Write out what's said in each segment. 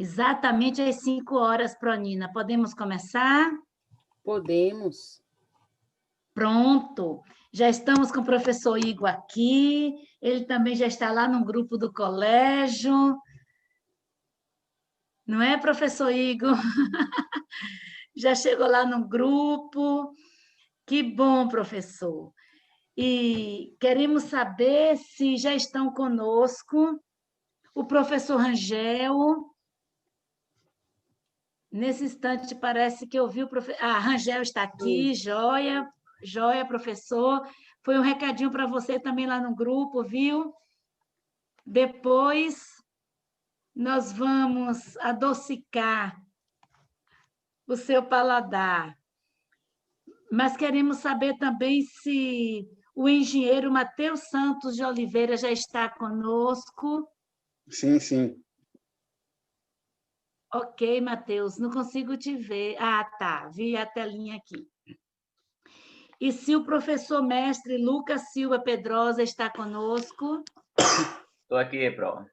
Exatamente às 5 horas, Pronina. Podemos começar? Podemos. Pronto. Já estamos com o professor Igor aqui. Ele também já está lá no grupo do colégio. Não é, professor Igor? Já chegou lá no grupo. Que bom, professor. E queremos saber se já estão conosco o professor Rangel. Nesse instante, parece que eu vi o professor. Ah, Rangel está aqui, joia, joia, professor. Foi um recadinho para você também lá no grupo, viu? Depois, nós vamos adocicar o seu paladar. Mas queremos saber também se o engenheiro Matheus Santos de Oliveira já está conosco. Sim, sim. Ok, Matheus, não consigo te ver. Ah, tá, vi a telinha aqui. E se o professor mestre Lucas Silva Pedrosa está conosco? Estou aqui, Pro.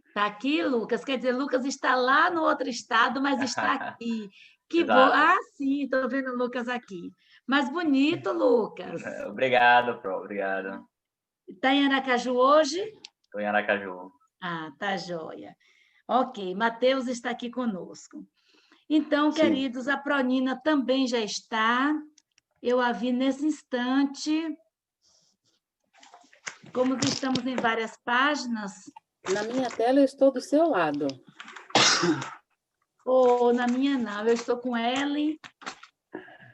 Está aqui, Lucas? Quer dizer, Lucas está lá no outro estado, mas está aqui. Que bom. Exato. Ah, sim, estou vendo o Lucas aqui. Mas bonito, Lucas. Obrigado, Pro. Obrigado. Está em Aracaju hoje? Estou em Aracaju. Ah, tá joia. Ok, Matheus está aqui conosco. Então, Sim. queridos, a Pronina também já está. Eu a vi nesse instante. Como que estamos em várias páginas. Na minha tela, eu estou do seu lado. Ou na minha não, eu estou com Ellen,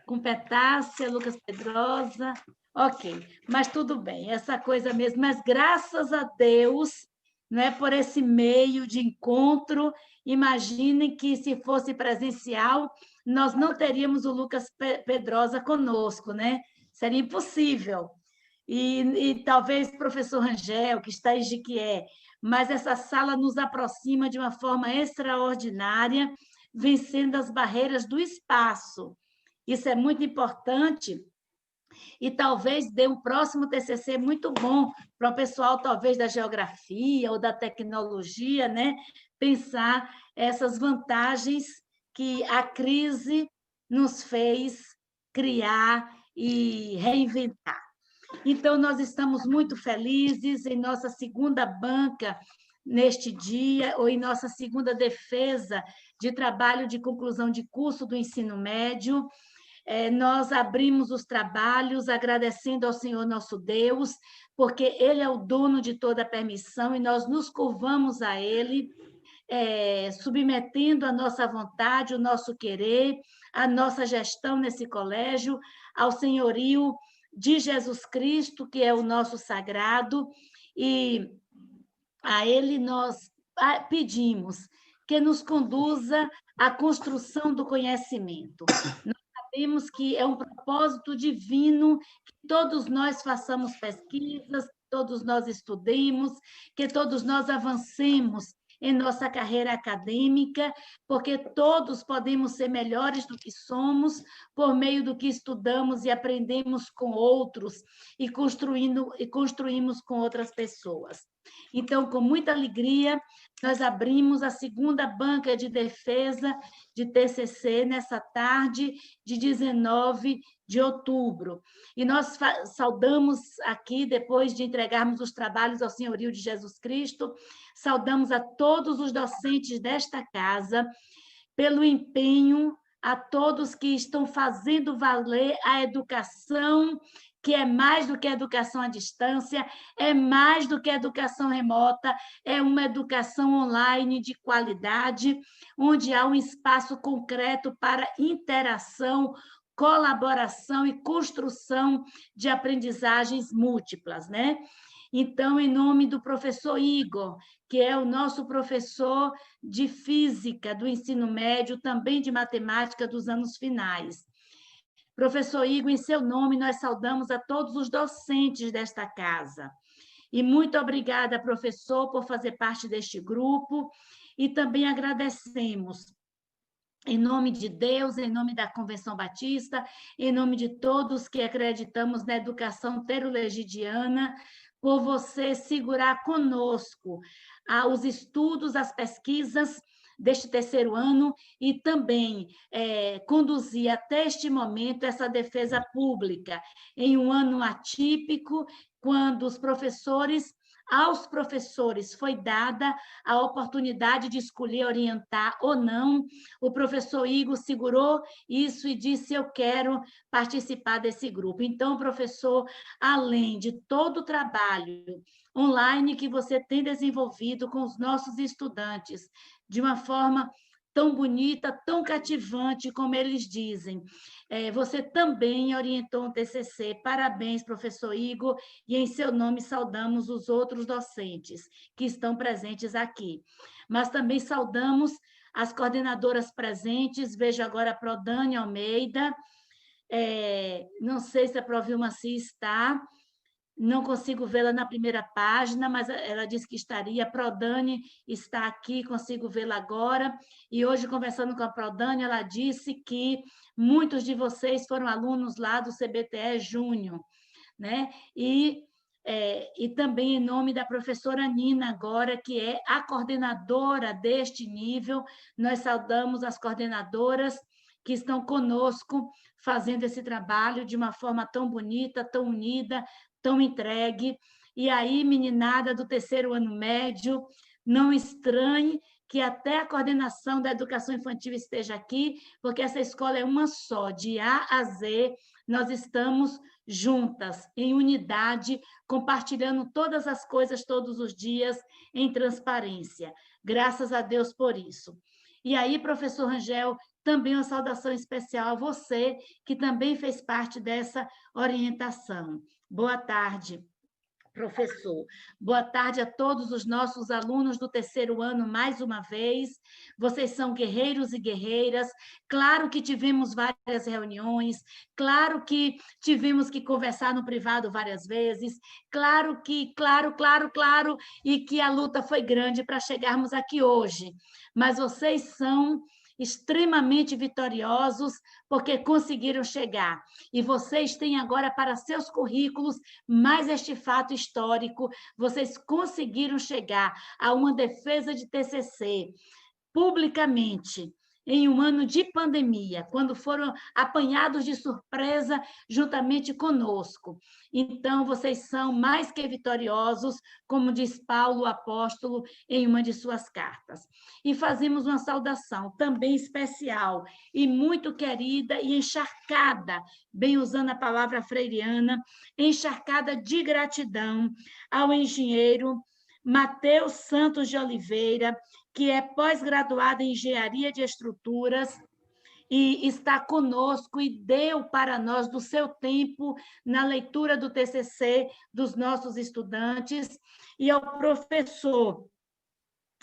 com Petácia, Lucas Pedrosa. Ok, mas tudo bem, essa coisa mesmo. Mas graças a Deus, né, por esse meio de encontro, imaginem que se fosse presencial, nós não teríamos o Lucas Pedrosa conosco, né? Seria impossível. E talvez o professor Rangel, que está em Jiquié, mas essa sala nos aproxima de uma forma extraordinária, vencendo as barreiras do espaço. Isso é muito importante e talvez dê um próximo TCC muito bom para o pessoal, talvez, da geografia ou da tecnologia, né? Pensar essas vantagens que a crise nos fez criar e reinventar. Então, nós estamos muito felizes em nossa segunda banca neste dia, ou em nossa segunda defesa de trabalho de conclusão de curso do ensino médio. Nós abrimos os trabalhos agradecendo ao Senhor nosso Deus, porque Ele é o dono de toda a permissão e nós nos curvamos a Ele, submetendo a nossa vontade, o nosso querer, a nossa gestão nesse colégio, ao senhorio de Jesus Cristo, que é o nosso sagrado, e a Ele nós pedimos que nos conduza à construção do conhecimento. Nós sabemos que é um propósito divino que todos nós façamos pesquisas, que todos nós estudemos, que todos nós avancemos em nossa carreira acadêmica, porque todos podemos ser melhores do que somos por meio do que estudamos e aprendemos com outros e construímos com outras pessoas. Então, com muita alegria, nós abrimos a segunda banca de defesa de TCC nessa tarde de 19 de outubro. E nós saudamos aqui, depois de entregarmos os trabalhos ao Senhorio de Jesus Cristo, saudamos a todos os docentes desta casa pelo empenho, a todos que estão fazendo valer a educação, que é mais do que a educação à distância, é mais do que a educação remota, é uma educação online de qualidade, onde há um espaço concreto para interação, colaboração e construção de aprendizagens múltiplas, né? Então, em nome do professor Igor, que é o nosso professor de física do ensino médio, também de matemática dos anos finais. Professor Igor, em seu nome, nós saudamos a todos os docentes desta casa. E muito obrigada, professor, por fazer parte deste grupo, e também agradecemos em nome de Deus, em nome da Convenção Batista, em nome de todos que acreditamos na educação terolegidiana, por você segurar conosco os estudos, as pesquisas deste terceiro ano e também conduzir até este momento essa defesa pública, em um ano atípico, quando aos professores foi dada a oportunidade de escolher orientar ou não. O professor Igor segurou isso e disse: eu quero participar desse grupo. Então, professor, além de todo o trabalho online que você tem desenvolvido com os nossos estudantes, de uma forma tão bonita, tão cativante, como eles dizem. Você também orientou um TCC. Parabéns, professor Igor, e em seu nome saudamos os outros docentes que estão presentes aqui. Mas também saudamos as coordenadoras presentes, vejo agora a Prodane Almeida, não sei se a Provilma está, não consigo vê-la na primeira página, mas ela disse que estaria. A Prodane está aqui, consigo vê-la agora. E hoje, conversando com a Prodane, ela disse que muitos de vocês foram alunos lá do CBTE Júnior, né? E também em nome da professora Nina, agora, que é a coordenadora deste nível, nós saudamos as coordenadoras que estão conosco, fazendo esse trabalho de uma forma tão bonita, tão unida, tão entregue. E aí, meninada do terceiro ano médio, não estranhe que até a coordenação da educação infantil esteja aqui, porque essa escola é uma só, de A a Z, nós estamos juntas, em unidade, compartilhando todas as coisas todos os dias, em transparência. Graças a Deus por isso. E aí, professor Rangel, também uma saudação especial a você, que também fez parte dessa orientação. Boa tarde, professor. Boa tarde a todos os nossos alunos do terceiro ano, mais uma vez. Vocês são guerreiros e guerreiras. Claro que tivemos várias reuniões, claro que tivemos que conversar no privado várias vezes, claro, e que a luta foi grande para chegarmos aqui hoje. Mas vocês são extremamente vitoriosos, porque conseguiram chegar. E vocês têm agora para seus currículos mais este fato histórico: vocês conseguiram chegar a uma defesa de TCC publicamente, em um ano de pandemia, quando foram apanhados de surpresa juntamente conosco. Então, vocês são mais que vitoriosos, como diz Paulo, o apóstolo, em uma de suas cartas. E fazemos uma saudação também especial e muito querida e encharcada, bem usando a palavra freiriana, encharcada de gratidão ao engenheiro Mateus Santos de Oliveira, que é pós-graduado em Engenharia de Estruturas e está conosco e deu para nós do seu tempo na leitura do TCC dos nossos estudantes, e ao professor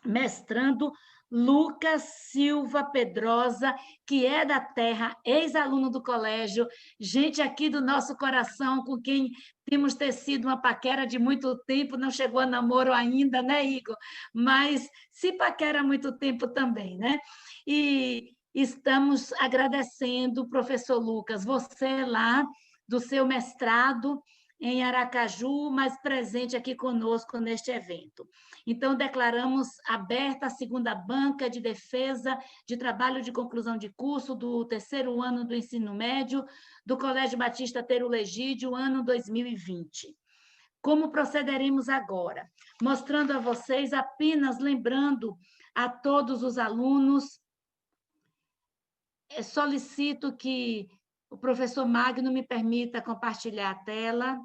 mestrando Lucas Silva Pedrosa, que é da terra, ex-aluno do colégio, gente aqui do nosso coração, com quem temos tecido uma paquera de muito tempo, não chegou a namoro ainda, né, Igor? Mas se paquera há muito tempo também, né? E estamos agradecendo, professor Lucas, você lá do seu mestrado em Aracaju, mas presente aqui conosco neste evento. Então, declaramos aberta a segunda banca de defesa de trabalho de conclusão de curso do terceiro ano do ensino médio do Colégio Batista Tero Legídio, ano 2020. Como procederemos agora? Mostrando a vocês, apenas lembrando a todos os alunos, solicito que o professor Magno me permita compartilhar a tela.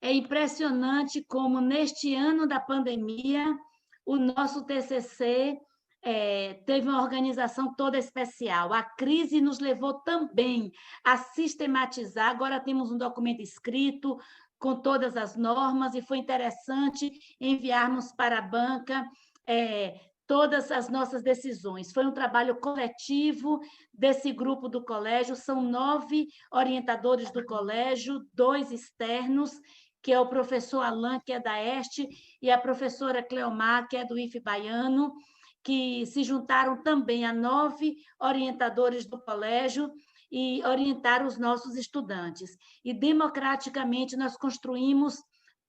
É impressionante como, neste ano da pandemia, o nosso TCC teve uma organização toda especial. A crise nos levou também a sistematizar. Agora temos um documento escrito, com todas as normas, e foi interessante enviarmos para a banca todas as nossas decisões. Foi um trabalho coletivo desse grupo do colégio, são 9 orientadores do colégio, 2 externos, que é o professor Alain, que é da Este, e a professora Cleomar, que é do IFE Baiano, que se juntaram também a 9 orientadores do colégio e orientaram os nossos estudantes. E, democraticamente, nós construímos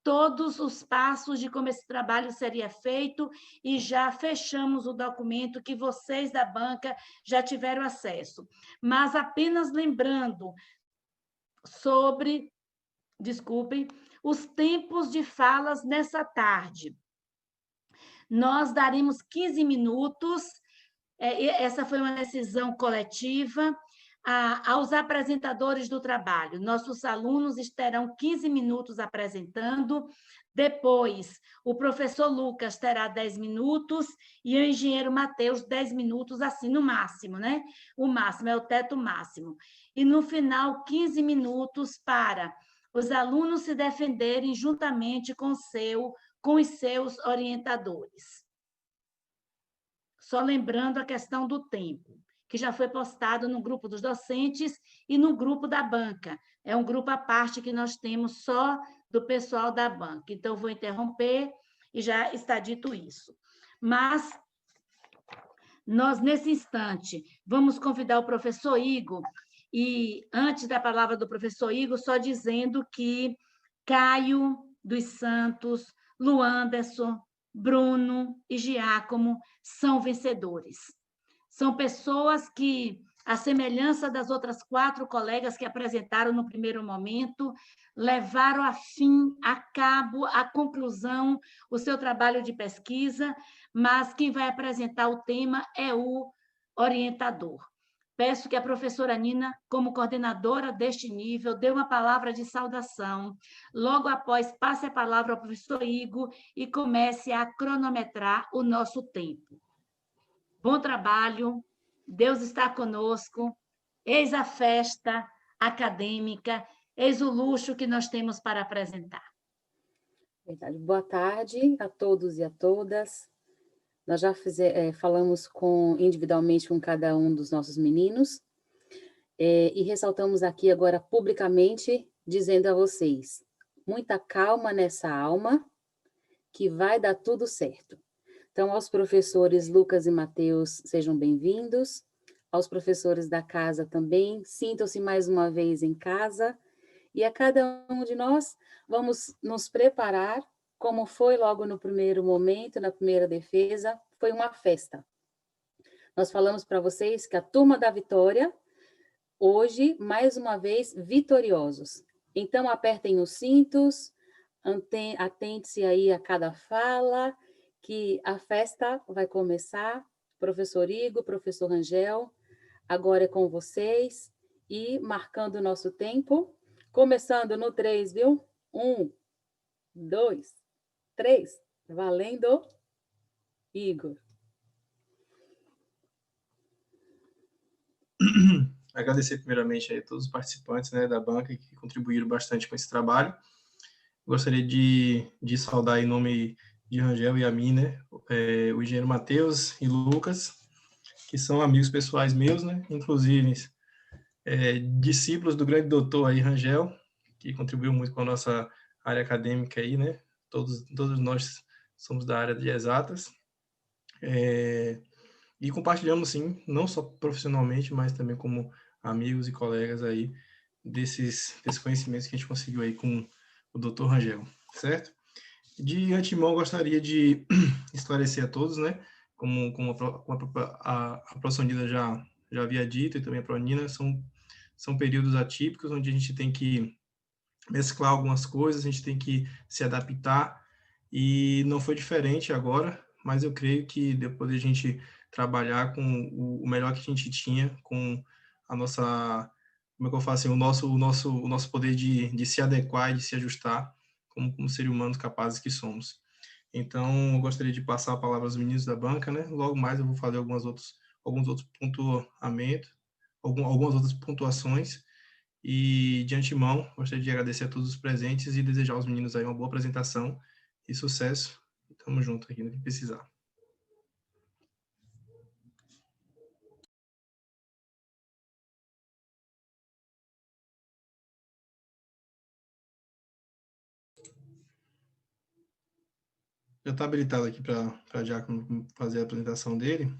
todos os passos de como esse trabalho seria feito e já fechamos o documento que vocês da banca já tiveram acesso. Mas apenas lembrando sobre, desculpem, os tempos de falas nessa tarde. Nós daremos 15 minutos, essa foi uma decisão coletiva, aos apresentadores do trabalho. Nossos alunos terão 15 minutos apresentando, depois o professor Lucas terá 10 minutos e o engenheiro Matheus 10 minutos, assim, no máximo, né? O máximo, é o teto máximo. E, no final, 15 minutos para os alunos se defenderem juntamente com os seus orientadores. Só lembrando a questão do tempo, que já foi postado no grupo dos docentes e no grupo da banca. É um grupo à parte que nós temos só do pessoal da banca. Então, vou interromper e já está dito isso. Mas nós, nesse instante, vamos convidar o professor Igor, e antes da palavra do professor Igor, só dizendo que Caio dos Santos, Luanderson, Bruno e Giacomo são vencedores. São pessoas que, à semelhança das outras 4 colegas que apresentaram no primeiro momento, levaram a cabo, a conclusão, o seu trabalho de pesquisa, mas quem vai apresentar o tema é o orientador. Peço que a professora Nina, como coordenadora deste nível, dê uma palavra de saudação. Logo após, passe a palavra ao professor Igor e comece a cronometrar o nosso tempo. Bom trabalho, Deus está conosco, eis a festa acadêmica, eis o luxo que nós temos para apresentar. Verdade. Boa tarde a todos e a todas. Nós já falamos individualmente com cada um dos nossos meninos e ressaltamos aqui agora publicamente, dizendo a vocês, muita calma nessa alma, que vai dar tudo certo. Então, aos professores Lucas e Matheus, sejam bem-vindos. Aos professores da casa também, sintam-se mais uma vez em casa. E a cada um de nós, vamos nos preparar, como foi logo no primeiro momento, na primeira defesa, foi uma festa. Nós falamos para vocês que a turma da vitória, hoje, mais uma vez, vitoriosos. Então, apertem os cintos, atente-se aí a cada fala, que a festa vai começar. Professor Igor, professor Rangel, agora é com vocês, e marcando o nosso tempo, começando no 3, viu? 1, 2, 3, valendo, Igor. Agradecer primeiramente a todos os participantes, né, da banca que contribuíram bastante com esse trabalho. Gostaria de saudar em nome de Rangel e a mim, né, o engenheiro Matheus e Lucas, que são amigos pessoais meus, né, inclusive discípulos do grande doutor aí, Rangel, que contribuiu muito com a nossa área acadêmica aí, né, todos nós somos da área de exatas, e compartilhamos, sim, não só profissionalmente, mas também como amigos e colegas aí, desses conhecimentos que a gente conseguiu aí com o Dr. Rangel, certo? De antemão, gostaria de esclarecer a todos, né, como a professora Nina já havia dito, e também a professora Nina, são períodos atípicos, onde a gente tem que mesclar algumas coisas, a gente tem que se adaptar, e não foi diferente agora, mas eu creio que depois a gente trabalhar com o melhor que a gente tinha, com a nossa, como é que eu falo assim, o nosso poder de se adequar e de se ajustar como seres humanos capazes que somos. Então, eu gostaria de passar a palavra aos meninos da banca, né? Logo mais eu vou fazer alguns outros pontuamentos, algumas outras pontuações, E, de antemão, gostaria de agradecer a todos os presentes e desejar aos meninos aí uma boa apresentação e sucesso. Tamo junto aqui no que precisar. Já está habilitado aqui para Diácono fazer a apresentação dele.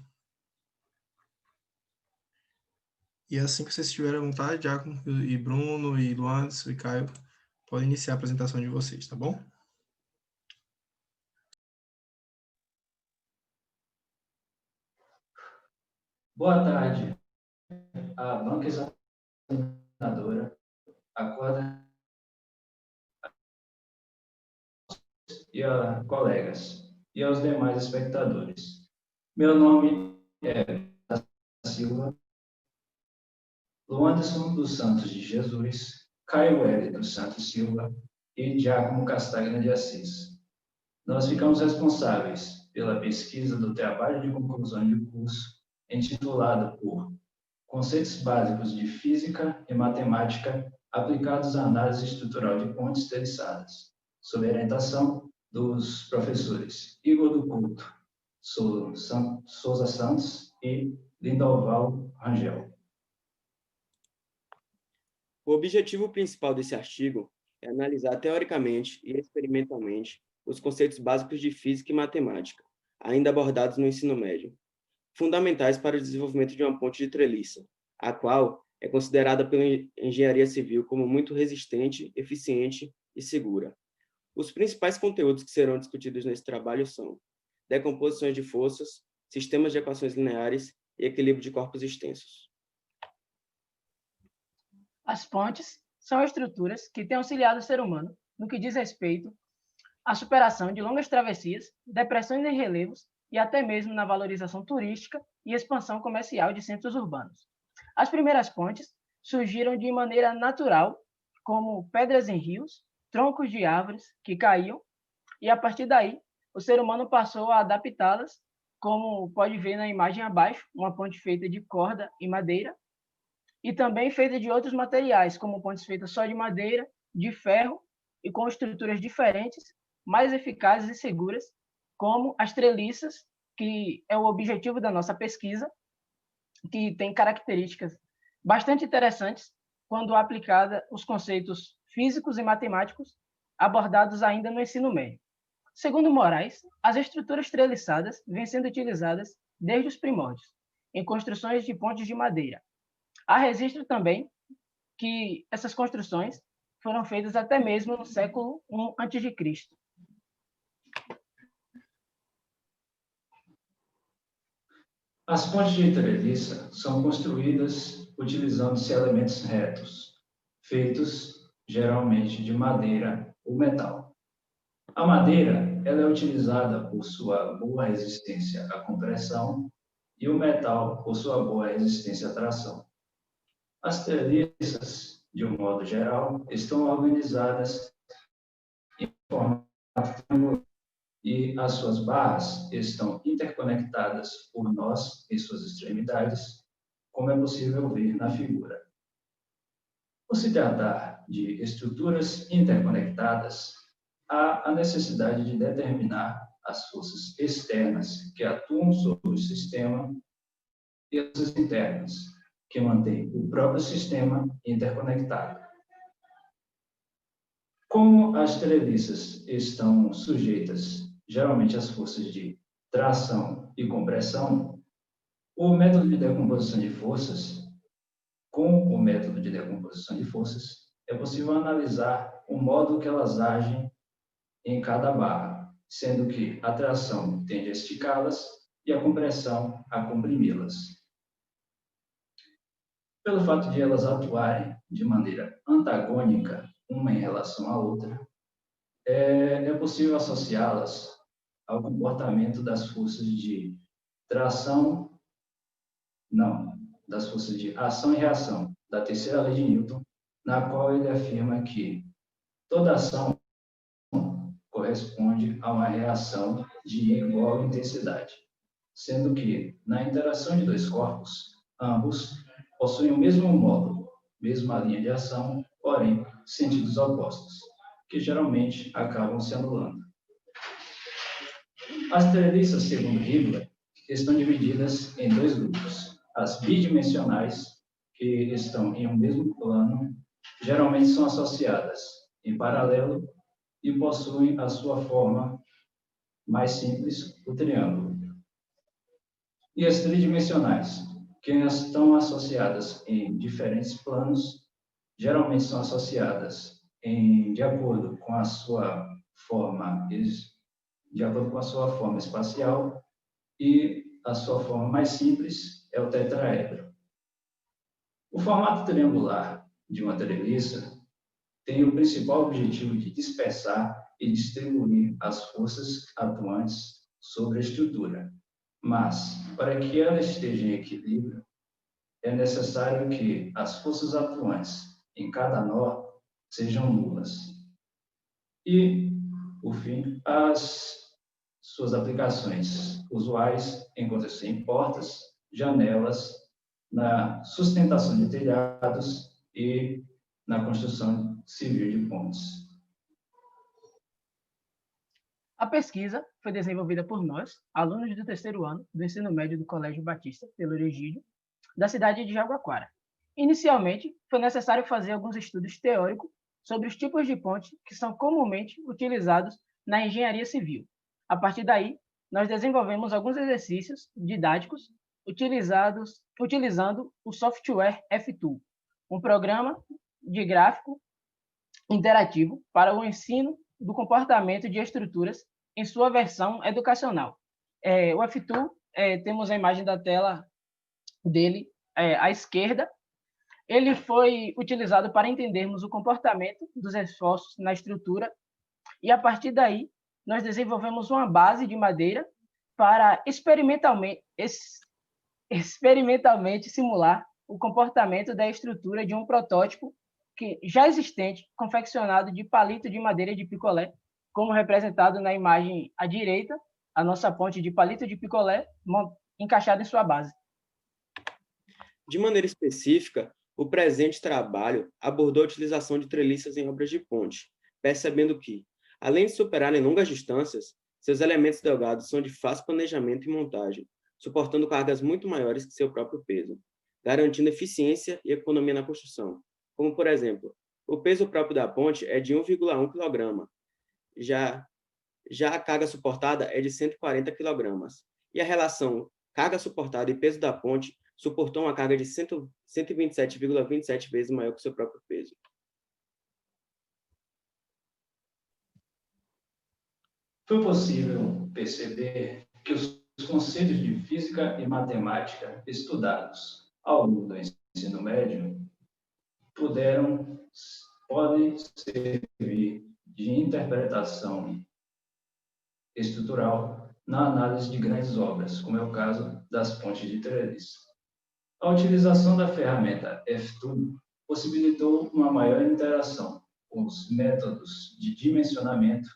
E assim que vocês estiverem à vontade, Diácono e Bruno e Luandes e Caio, podem iniciar a apresentação de vocês, tá bom? Boa tarde, a banca examinadora, a coordenadora e a colegas, e aos demais espectadores. Meu nome é Silva, Luanderson dos Santos de Jesus, Caio L. dos Santos Silva e Giacomo Castagna de Assis. Nós ficamos responsáveis pela pesquisa do trabalho de conclusão de curso, intitulado por Conceitos Básicos de Física e Matemática aplicados à análise estrutural de pontes terçadas, sob orientação dos professores Igor do Couto Souza Santos e Lindoval Rangel. O objetivo principal desse artigo é analisar teoricamente e experimentalmente os conceitos básicos de física e matemática, ainda abordados no ensino médio, fundamentais para o desenvolvimento de uma ponte de treliça, a qual é considerada pela engenharia civil como muito resistente, eficiente e segura. Os principais conteúdos que serão discutidos nesse trabalho são decomposições de forças, sistemas de equações lineares e equilíbrio de corpos extensos. As pontes são estruturas que têm auxiliado o ser humano no que diz respeito à superação de longas travessias, depressões em relevos e até mesmo na valorização turística e expansão comercial de centros urbanos. As primeiras pontes surgiram de maneira natural, como pedras em rios, troncos de árvores que caíam, e a partir daí o ser humano passou a adaptá-las, como pode ver na imagem abaixo, uma ponte feita de corda e madeira, e também feita de outros materiais, como pontes feitas só de madeira, de ferro e com estruturas diferentes, mais eficazes e seguras, como as treliças, que é o objetivo da nossa pesquisa, que tem características bastante interessantes quando aplicada os conceitos físicos e matemáticos abordados ainda no ensino médio. Segundo Moraes, as estruturas treliçadas vêm sendo utilizadas desde os primórdios, em construções de pontes de madeira. Há registro também que essas construções foram feitas até mesmo no século I a.C. As pontes de treliça são construídas utilizando-se elementos retos, feitos geralmente de madeira ou metal. A madeira ela é utilizada por sua boa resistência à compressão e o metal por sua boa resistência à tração. As treliças, de um modo geral, estão organizadas em formato triangular e as suas barras estão interconectadas por nós em suas extremidades, como é possível ver na figura. Por se tratar de estruturas interconectadas, há a necessidade de determinar as forças externas que atuam sobre o sistema e as forças internas, que mantém o próprio sistema interconectado. Como as treliças estão sujeitas geralmente às forças de tração e compressão, com o método de decomposição de forças, é possível analisar o modo que elas agem em cada barra, sendo que a tração tende a esticá-las e a compressão a comprimi-las. Pelo fato de elas atuarem de maneira antagônica uma em relação à outra, é possível associá-las ao comportamento das forças de das forças de ação e reação da terceira lei de Newton, na qual ele afirma que toda ação corresponde a uma reação de igual intensidade, sendo que, na interação de dois corpos, ambos possuem o mesmo módulo, mesma linha de ação, porém sentidos opostos, que geralmente acabam se anulando. As treliças, segundo Hibler, estão divididas em dois grupos. As bidimensionais, que estão em um mesmo plano, geralmente são associadas em paralelo e possuem a sua forma mais simples, o triângulo. E as tridimensionais, que estão associadas em diferentes planos, geralmente são associadas de acordo com a sua forma espacial, e a sua forma mais simples é o tetraedro. O formato triangular de uma treliça tem o principal objetivo de dispersar e distribuir as forças atuantes sobre a estrutura. Mas, para que ela esteja em equilíbrio, é necessário que as forças atuantes em cada nó sejam nulas. E, por fim, as suas aplicações usuais encontram-se em portas, janelas, na sustentação de telhados e na construção civil de pontes. A pesquisa foi desenvolvida por nós, alunos do terceiro ano do ensino médio do Colégio Batista Taylor Egídio, da cidade de Jaguaquara. Inicialmente, foi necessário fazer alguns estudos teóricos sobre os tipos de pontes que são comumente utilizados na engenharia civil. A partir daí, nós desenvolvemos alguns exercícios didáticos utilizando o software F-Tool, um programa de gráfico interativo para o ensino do comportamento de estruturas em sua versão educacional. O F-Tool, temos a imagem da tela dele à esquerda. Ele foi utilizado para entendermos o comportamento dos esforços na estrutura e, a partir daí, nós desenvolvemos uma base de madeira para experimentalmente simular o comportamento da estrutura de um protótipo que já existente, confeccionado de palito de madeira de picolé, como representado na imagem à direita, a nossa ponte de palito de picolé encaixada em sua base. De maneira específica, o presente trabalho abordou a utilização de treliças em obras de ponte, percebendo que, além de superarem longas distâncias, seus elementos delgados são de fácil planejamento e montagem, suportando cargas muito maiores que seu próprio peso, garantindo eficiência e economia na construção. Como, por exemplo, o peso próprio da ponte é de 1,1 kg, já a carga suportada é de 140 kg, e a relação carga suportada e peso da ponte suportou uma carga de 127,27 vezes maior que seu próprio peso. Foi possível perceber que os conceitos de física e matemática estudados ao longo do ensino médio podem servir de interpretação estrutural na análise de grandes obras, como é o caso das pontes de treliça. A utilização da ferramenta F-Tool possibilitou uma maior interação com os métodos de dimensionamento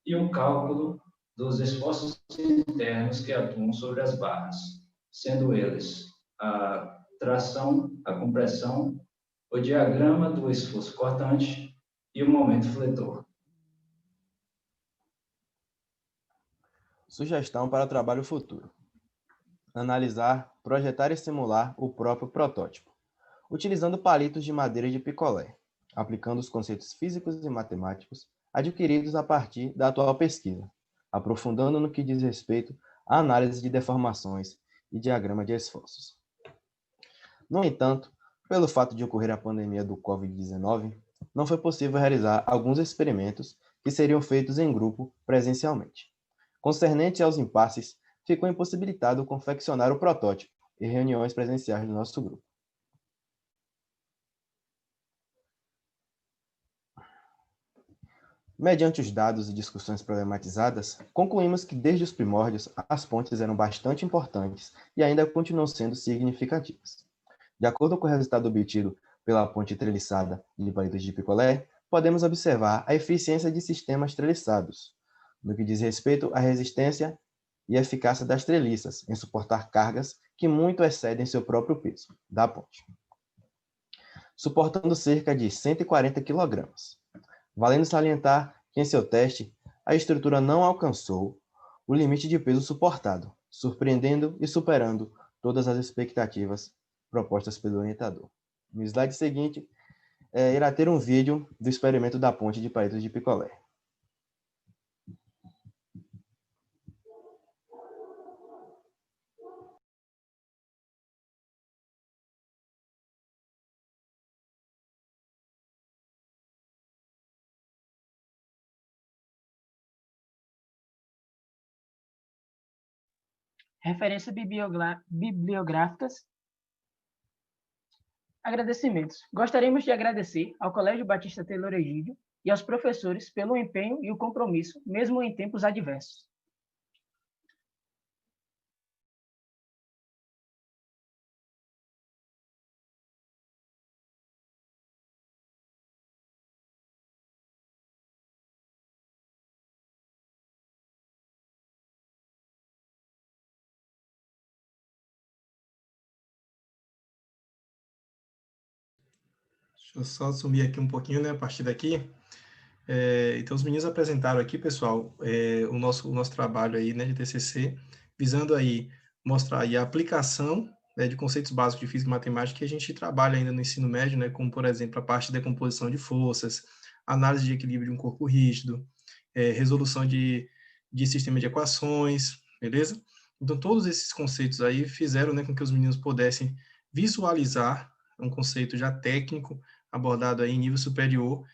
e o cálculo dos esforços internos que atuam sobre as barras, sendo eles a tração, a compressão, o diagrama do esforço cortante e o momento fletor. Sugestão para o trabalho futuro. Analisar, projetar e simular o próprio protótipo, utilizando palitos de madeira de picolé, aplicando os conceitos físicos e matemáticos adquiridos a partir da atual pesquisa, aprofundando no que diz respeito à análise de deformações e diagrama de esforços. No entanto, pelo fato de ocorrer a pandemia do Covid-19, não foi possível realizar alguns experimentos que seriam feitos em grupo presencialmente. Concernente aos impasses, ficou impossibilitado confeccionar o protótipo e reuniões presenciais do nosso grupo. Mediante os dados e discussões problematizadas, concluímos que desde os primórdios as pontes eram bastante importantes e ainda continuam sendo significativas. De acordo com o resultado obtido pela ponte treliçada de palitos de picolé, podemos observar a eficiência de sistemas treliçados, no que diz respeito à resistência e eficácia das treliças em suportar cargas que muito excedem seu próprio peso, da ponte. suportando cerca de 140 kg. Valendo salientar que em seu teste, a estrutura não alcançou o limite de peso suportado, surpreendendo e superando todas as expectativas propostas pelo orientador. No slide seguinte, irá ter um vídeo do experimento da ponte de palitos de picolé. Referências bibliográficas. Agradecimentos. Gostaríamos de agradecer ao Colégio Batista Taylor Egídio e aos professores pelo empenho e o compromisso, mesmo em tempos adversos. Deixa eu só sumir aqui um pouquinho, né, a partir daqui. Então, os meninos apresentaram aqui, pessoal, o nosso trabalho aí, né, de TCC, visando aí mostrar aí a aplicação, né, de conceitos básicos de física e matemática que a gente trabalha ainda no ensino médio, né, como, por exemplo, a parte de decomposição de forças, análise de equilíbrio de um corpo rígido, resolução de sistema de equações, beleza? Então, todos esses conceitos aí fizeram, né, com que os meninos pudessem visualizar um conceito já técnico, abordado aí em nível superior,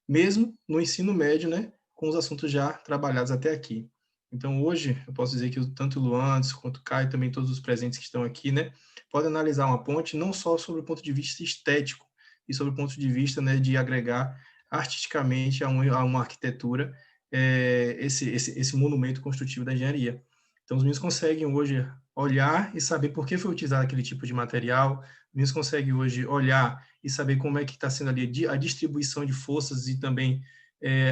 mesmo no ensino médio, né, com os assuntos já trabalhados até aqui. Então, hoje, eu posso dizer que tanto o Luan quanto o Caio, também todos os presentes que estão aqui, né, podem analisar uma ponte não só sobre o ponto de vista estético, e sobre o ponto de vista, né, de agregar artisticamente a uma arquitetura esse monumento construtivo da engenharia. Então, os meninos conseguem hoje olhar e saber por que foi utilizado aquele tipo de material, os meninos conseguem hoje olhar e saber como é que está sendo ali a distribuição de forças e também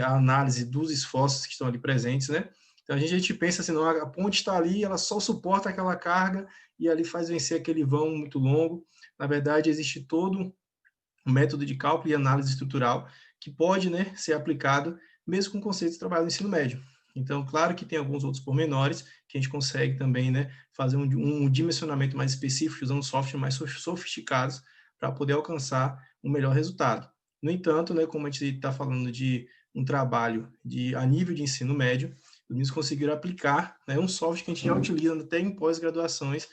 a análise dos esforços que estão ali presentes, né? Então, a gente pensa assim, não, a ponte está ali, ela só suporta aquela carga e ali faz vencer aquele vão muito longo. Na verdade, existe todo um método de cálculo e análise estrutural que pode, né, ser aplicado mesmo com conceitos de trabalho no ensino médio. Então, claro que tem alguns outros pormenores que a gente consegue também, né, fazer um dimensionamento mais específico, usando softwares mais sofisticados para poder alcançar um melhor resultado. No entanto, né, como a gente está falando de um trabalho a nível de ensino médio, os meninos conseguiram aplicar, né, um software que a gente já utiliza até em pós-graduações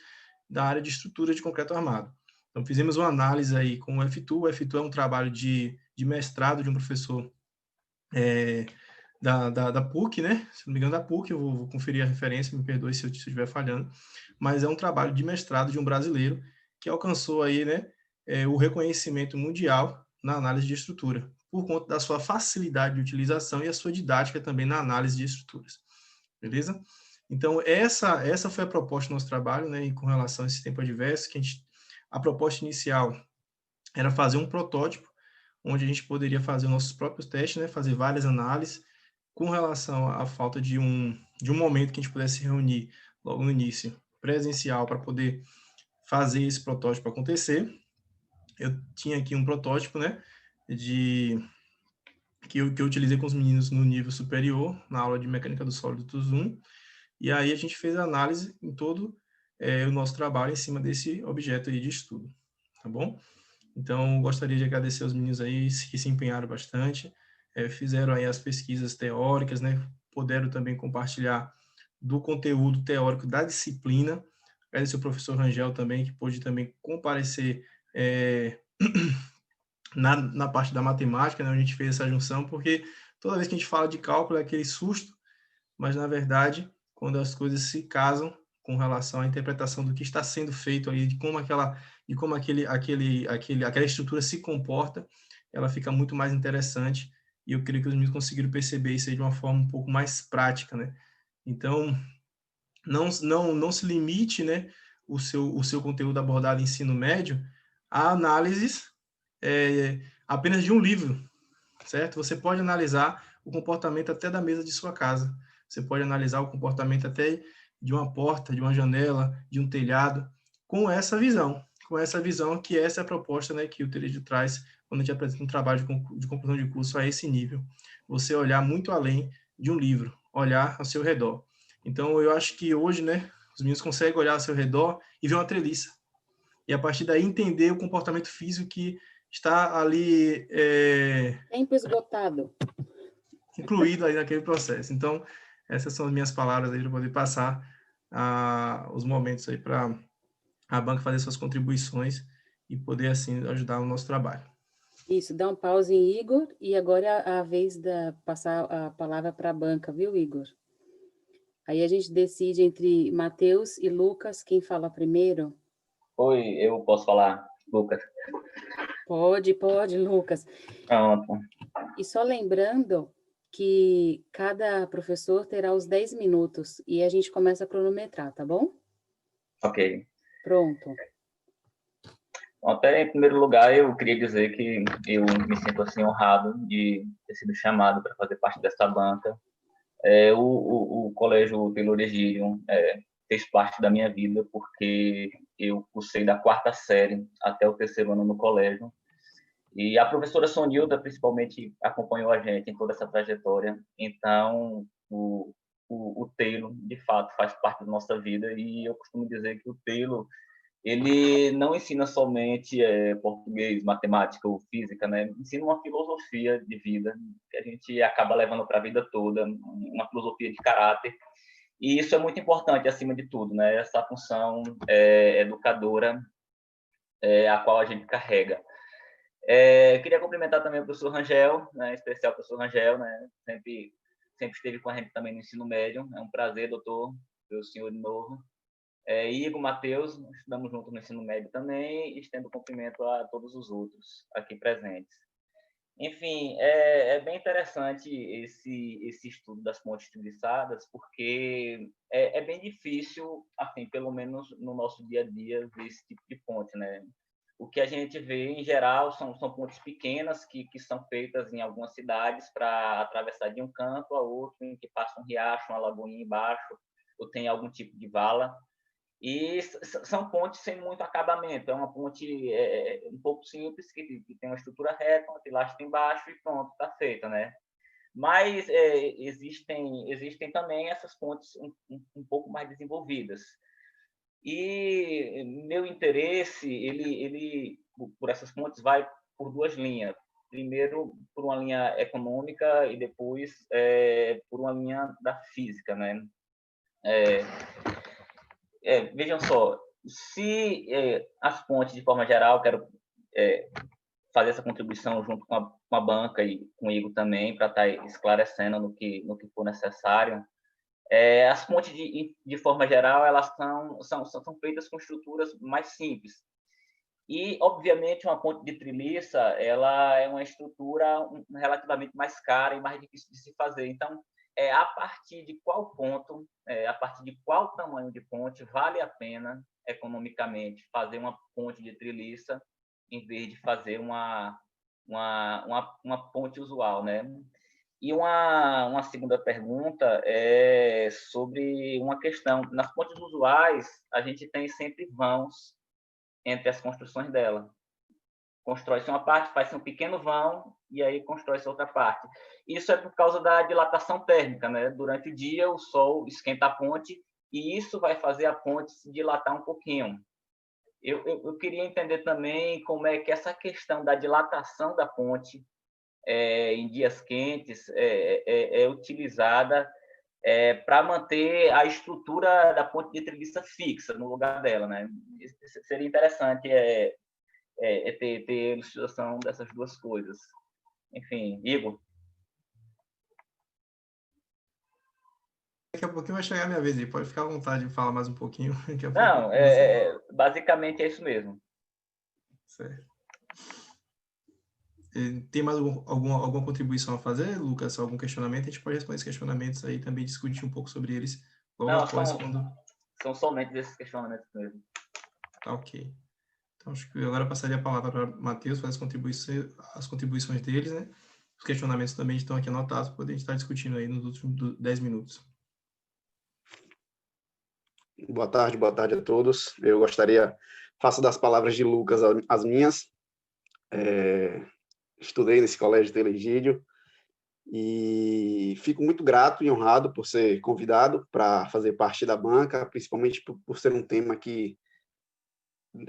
da área de estrutura de concreto armado. Então, fizemos uma análise aí com o F2. O F2 é um trabalho de mestrado de um professor da PUC, né? Se não me engano, da PUC, eu vou conferir a referência, me perdoe se eu estiver falhando, mas é um trabalho de mestrado de um brasileiro que alcançou aí, né, o reconhecimento mundial na análise de estrutura, por conta da sua facilidade de utilização e a sua didática também na análise de estruturas. Beleza? Então, essa foi a proposta do nosso trabalho, né, com relação a esse tempo adverso, que a proposta inicial era fazer um protótipo, onde a gente poderia fazer os nossos próprios testes, né, fazer várias análises, com relação à falta de um momento que a gente pudesse se reunir logo no início, presencial, para poder fazer esse protótipo acontecer. Eu tinha aqui um protótipo, né, que eu utilizei com os meninos no nível superior, na aula de Mecânica dos Sólidos 1, e aí a gente fez a análise em todo o nosso trabalho em cima desse objeto aí de estudo, tá bom? Então, gostaria de agradecer aos meninos aí que se empenharam bastante, fizeram aí as pesquisas teóricas, né? Puderam também compartilhar do conteúdo teórico da disciplina. Agradecer ao professor Rangel também, que pôde também comparecer na parte da matemática, né? A gente fez essa junção, porque toda vez que a gente fala de cálculo é aquele susto, mas, na verdade, quando as coisas se casam com relação à interpretação do que está sendo feito ali, de como aquela estrutura se comporta, ela fica muito mais interessante, e eu creio que os meninos conseguiram perceber isso aí de uma forma um pouco mais prática, né? Então, não se limite, né, o seu conteúdo abordado em ensino médio a análises apenas de um livro, certo? Você pode analisar o comportamento até da mesa de sua casa, você pode analisar o comportamento até de uma porta, de uma janela, de um telhado, com essa visão, com essa visão que essa é a proposta, né, que o Teredio traz quando a gente apresenta um trabalho de conclusão de curso a esse nível. Você olhar muito além de um livro, olhar ao seu redor. Então, eu acho que hoje, né, os meninos conseguem olhar ao seu redor e ver uma treliça. E, a partir daí, entender o comportamento físico que está ali... Tempo esgotado. Incluído aí naquele processo. Então, essas são as minhas palavras aí para poder passar os momentos aí para a banca fazer suas contribuições e poder, assim, ajudar o nosso trabalho. Isso, dá um pause em Igor, e agora é a vez de passar a palavra para a banca, viu, Igor? Aí a gente decide entre Matheus e Lucas, quem fala primeiro? Oi, eu posso falar, Lucas? Pode, Lucas. Pronto. E só lembrando que cada professor terá os 10 minutos, e a gente começa a cronometrar, tá bom? Ok. Pronto. Até em primeiro lugar, eu queria dizer que eu me sinto assim honrado de ter sido chamado para fazer parte dessa banca. O Colégio Taylor Egídio fez parte da minha vida porque eu cursei da 4ª série até o 3º ano no colégio. E a professora Sonilda, principalmente, acompanhou a gente em toda essa trajetória. Então, o Taylor, de fato, faz parte da nossa vida. E eu costumo dizer que o Taylor, ele não ensina somente português, matemática ou física, né? Ensina uma filosofia de vida que a gente acaba levando para a vida toda, uma filosofia de caráter. E isso é muito importante, acima de tudo, né? Essa função educadora a qual a gente carrega. Queria cumprimentar também o professor Rangel, né? Em especial o professor Rangel, né? Sempre esteve com a gente também no ensino médio. É um prazer, doutor, ver o senhor de novo. Igor, Matheus, estudamos juntos no ensino médio também, e estendo cumprimento a todos os outros aqui presentes. Enfim, é bem interessante esse estudo das pontes treliçadas, porque é bem difícil, assim, pelo menos no nosso dia a dia, ver esse tipo de ponte, né? O que a gente vê, em geral, são pontes pequenas que são feitas em algumas cidades para atravessar de um canto a outro, em que passa um riacho, uma lagoinha embaixo, ou tem algum tipo de vala. E são pontes sem muito acabamento. É uma ponte um pouco simples, que tem uma estrutura reta, uma pilastra embaixo e pronto, está feita, né? Mas existem também essas pontes um pouco mais desenvolvidas. E meu interesse, ele por essas pontes, vai por 2 linhas. Primeiro, por uma linha econômica e depois por uma linha da física, né? Vejam só, se as pontes, de forma geral, quero fazer essa contribuição junto com a banca e com o Igor também, para estar esclarecendo no que for necessário. As pontes, de forma geral, elas são feitas com estruturas mais simples. E, obviamente, uma ponte de treliça, ela é uma estrutura relativamente mais cara e mais difícil de se fazer. Então, a partir de qual ponto, a partir de qual tamanho de ponte vale a pena, economicamente, fazer uma ponte de treliça em vez de fazer uma ponte usual, né? E uma segunda pergunta é sobre uma questão. Nas pontes usuais, a gente tem sempre vãos entre as construções dela. Constrói-se uma parte, faz-se um pequeno vão e aí constrói-se outra parte. Isso é por causa da dilatação térmica, né? Durante o dia, o sol esquenta a ponte e isso vai fazer a ponte se dilatar um pouquinho. Eu queria entender também como é que essa questão da dilatação da ponte em dias quentes é utilizada para manter a estrutura da ponte de treliça fixa no lugar dela, né? Seria interessante ter ilustração dessas duas coisas. Enfim, Igor. Daqui a pouquinho vai chegar a minha vez aí, pode ficar à vontade de falar mais um pouquinho. Não, basicamente é isso mesmo. Certo. Tem mais alguma contribuição a fazer, Lucas? Algum questionamento? A gente pode responder esses questionamentos aí, também discutir um pouco sobre eles logo após. São somente esses questionamentos mesmo. Tá, ok. Então, acho que agora eu passaria a palavra para o Matheus, fazer as contribuições deles, né? Os questionamentos também estão aqui anotados, para poder estar discutindo aí nos últimos 10 minutos. Boa tarde a todos. Eu gostaria faço das palavras de Lucas as minhas. Estudei nesse colégio de Telegídio e fico muito grato e honrado por ser convidado para fazer parte da banca, principalmente por ser um tema que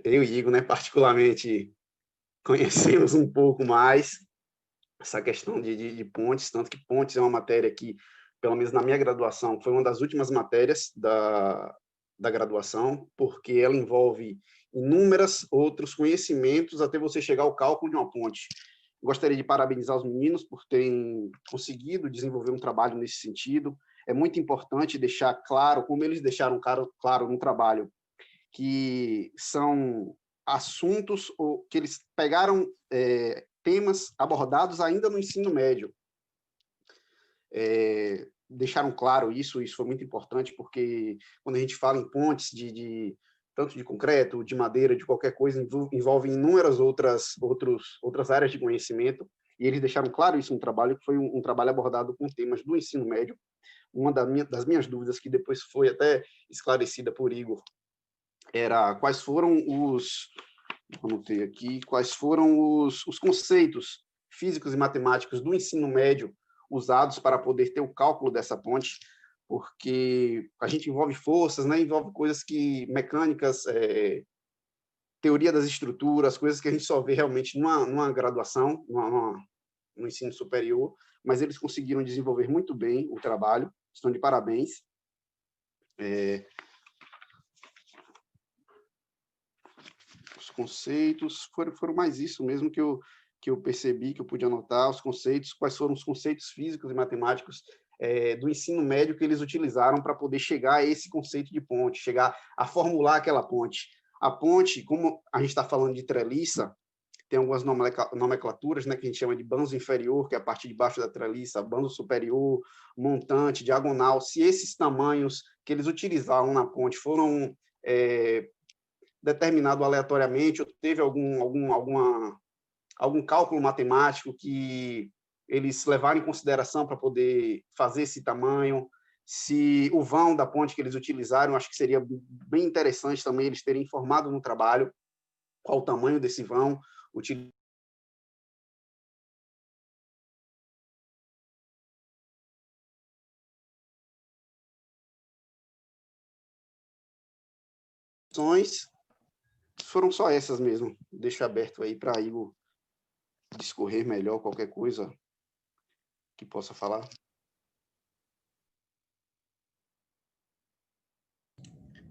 eu e Igor, né, particularmente, conhecemos um pouco mais, essa questão de pontes, tanto que pontes é uma matéria que, pelo menos na minha graduação, foi uma das últimas matérias da graduação, porque ela envolve inúmeros outros conhecimentos até você chegar ao cálculo de uma ponte. Gostaria de parabenizar os meninos por terem conseguido desenvolver um trabalho nesse sentido. É muito importante deixar claro, como eles deixaram claro no trabalho, que são assuntos que eles pegaram temas abordados ainda no ensino médio. Deixaram claro isso foi muito importante, porque quando a gente fala em pontes, tanto de concreto, de madeira, de qualquer coisa, envolve inúmeras outras áreas de conhecimento, e eles deixaram claro isso no trabalho, que foi um trabalho abordado com temas do ensino médio. Uma das minhas dúvidas, que depois foi até esclarecida por Igor, era quais foram os conceitos físicos e matemáticos do ensino médio usados para poder ter o cálculo dessa ponte, porque a gente envolve forças, né? Envolve coisas mecânicas, teoria das estruturas, coisas que a gente só vê realmente numa graduação, no ensino superior, mas eles conseguiram desenvolver muito bem o trabalho, estão de parabéns. Os conceitos, foram mais isso mesmo que eu percebi, que eu pude anotar, os conceitos, quais foram os conceitos físicos e matemáticos do ensino médio que eles utilizaram para poder chegar a esse conceito de ponte, chegar a formular aquela ponte. A ponte, como a gente está falando de treliça, tem algumas nomenclaturas, né, que a gente chama de banzo inferior, que é a parte de baixo da treliça, banzo superior, montante, diagonal. Se esses tamanhos que eles utilizaram na ponte foram determinados aleatoriamente, ou teve algum cálculo matemático que eles levaram em consideração para poder fazer esse tamanho, se o vão da ponte que eles utilizaram, acho que seria bem interessante também eles terem informado no trabalho qual o tamanho desse vão, foram só essas mesmo. Deixo aberto aí para Igor discorrer melhor qualquer coisa que possa falar.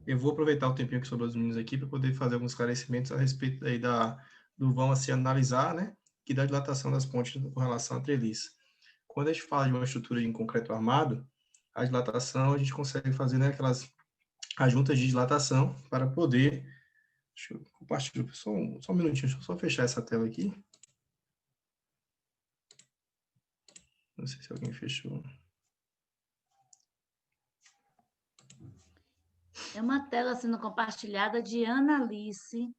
Eu vou aproveitar o tempinho que sobrou dos meninos aqui para poder fazer alguns esclarecimentos a respeito aí do vão a se analisar, né, e da dilatação das pontes com relação à treliça. Quando a gente fala de uma estrutura em concreto armado, a dilatação a gente consegue fazer, né, aquelas adjuntas de dilatação para poder... Deixa eu compartilhar, só um minutinho, deixa eu só fechar essa tela aqui. Não sei se alguém fechou. É uma tela sendo compartilhada de Ana Alice.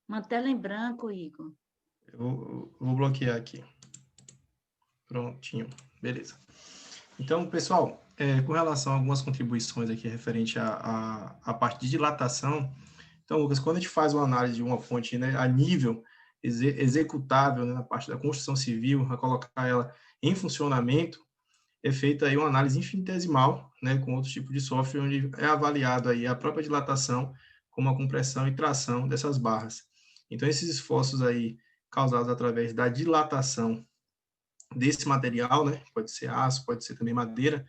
Uma tela em branco, Igor. Eu vou bloquear aqui. Prontinho. Beleza. Então, pessoal, com relação a algumas contribuições aqui referente à parte de dilatação, então, Lucas, quando a gente faz uma análise de uma fonte, né, a nível executável, né, na parte da construção civil, a colocar ela em funcionamento, é feita aí uma análise infinitesimal, né, com outro tipo de software, onde é avaliado aí a própria dilatação, como a compressão e tração dessas barras. Então, esses esforços aí causados através da dilatação desse material, né, pode ser aço, pode ser também madeira,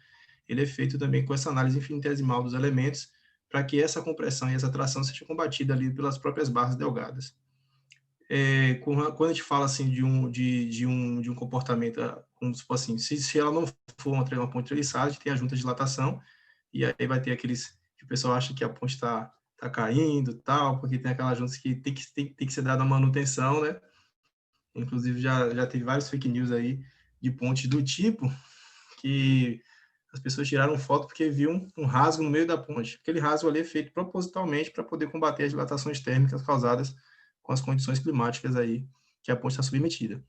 ele é feito também com essa análise infinitesimal dos elementos, para que essa compressão e essa tração seja combatida ali pelas próprias barras delgadas. Quando a gente fala assim de um comportamento, como se fosse assim, se ela não for uma ponte treliçada, a gente tem a junta de dilatação, e aí vai ter aqueles que o pessoal acha que a ponte está caindo, tal, porque tem aquelas juntas que tem que ser dada manutenção, né? Inclusive já teve vários fake news aí de pontes do tipo que as pessoas tiraram foto porque viam um rasgo no meio da ponte. Aquele rasgo ali é feito propositalmente para poder combater as dilatações térmicas causadas com as condições climáticas aí que a ponte está submetida.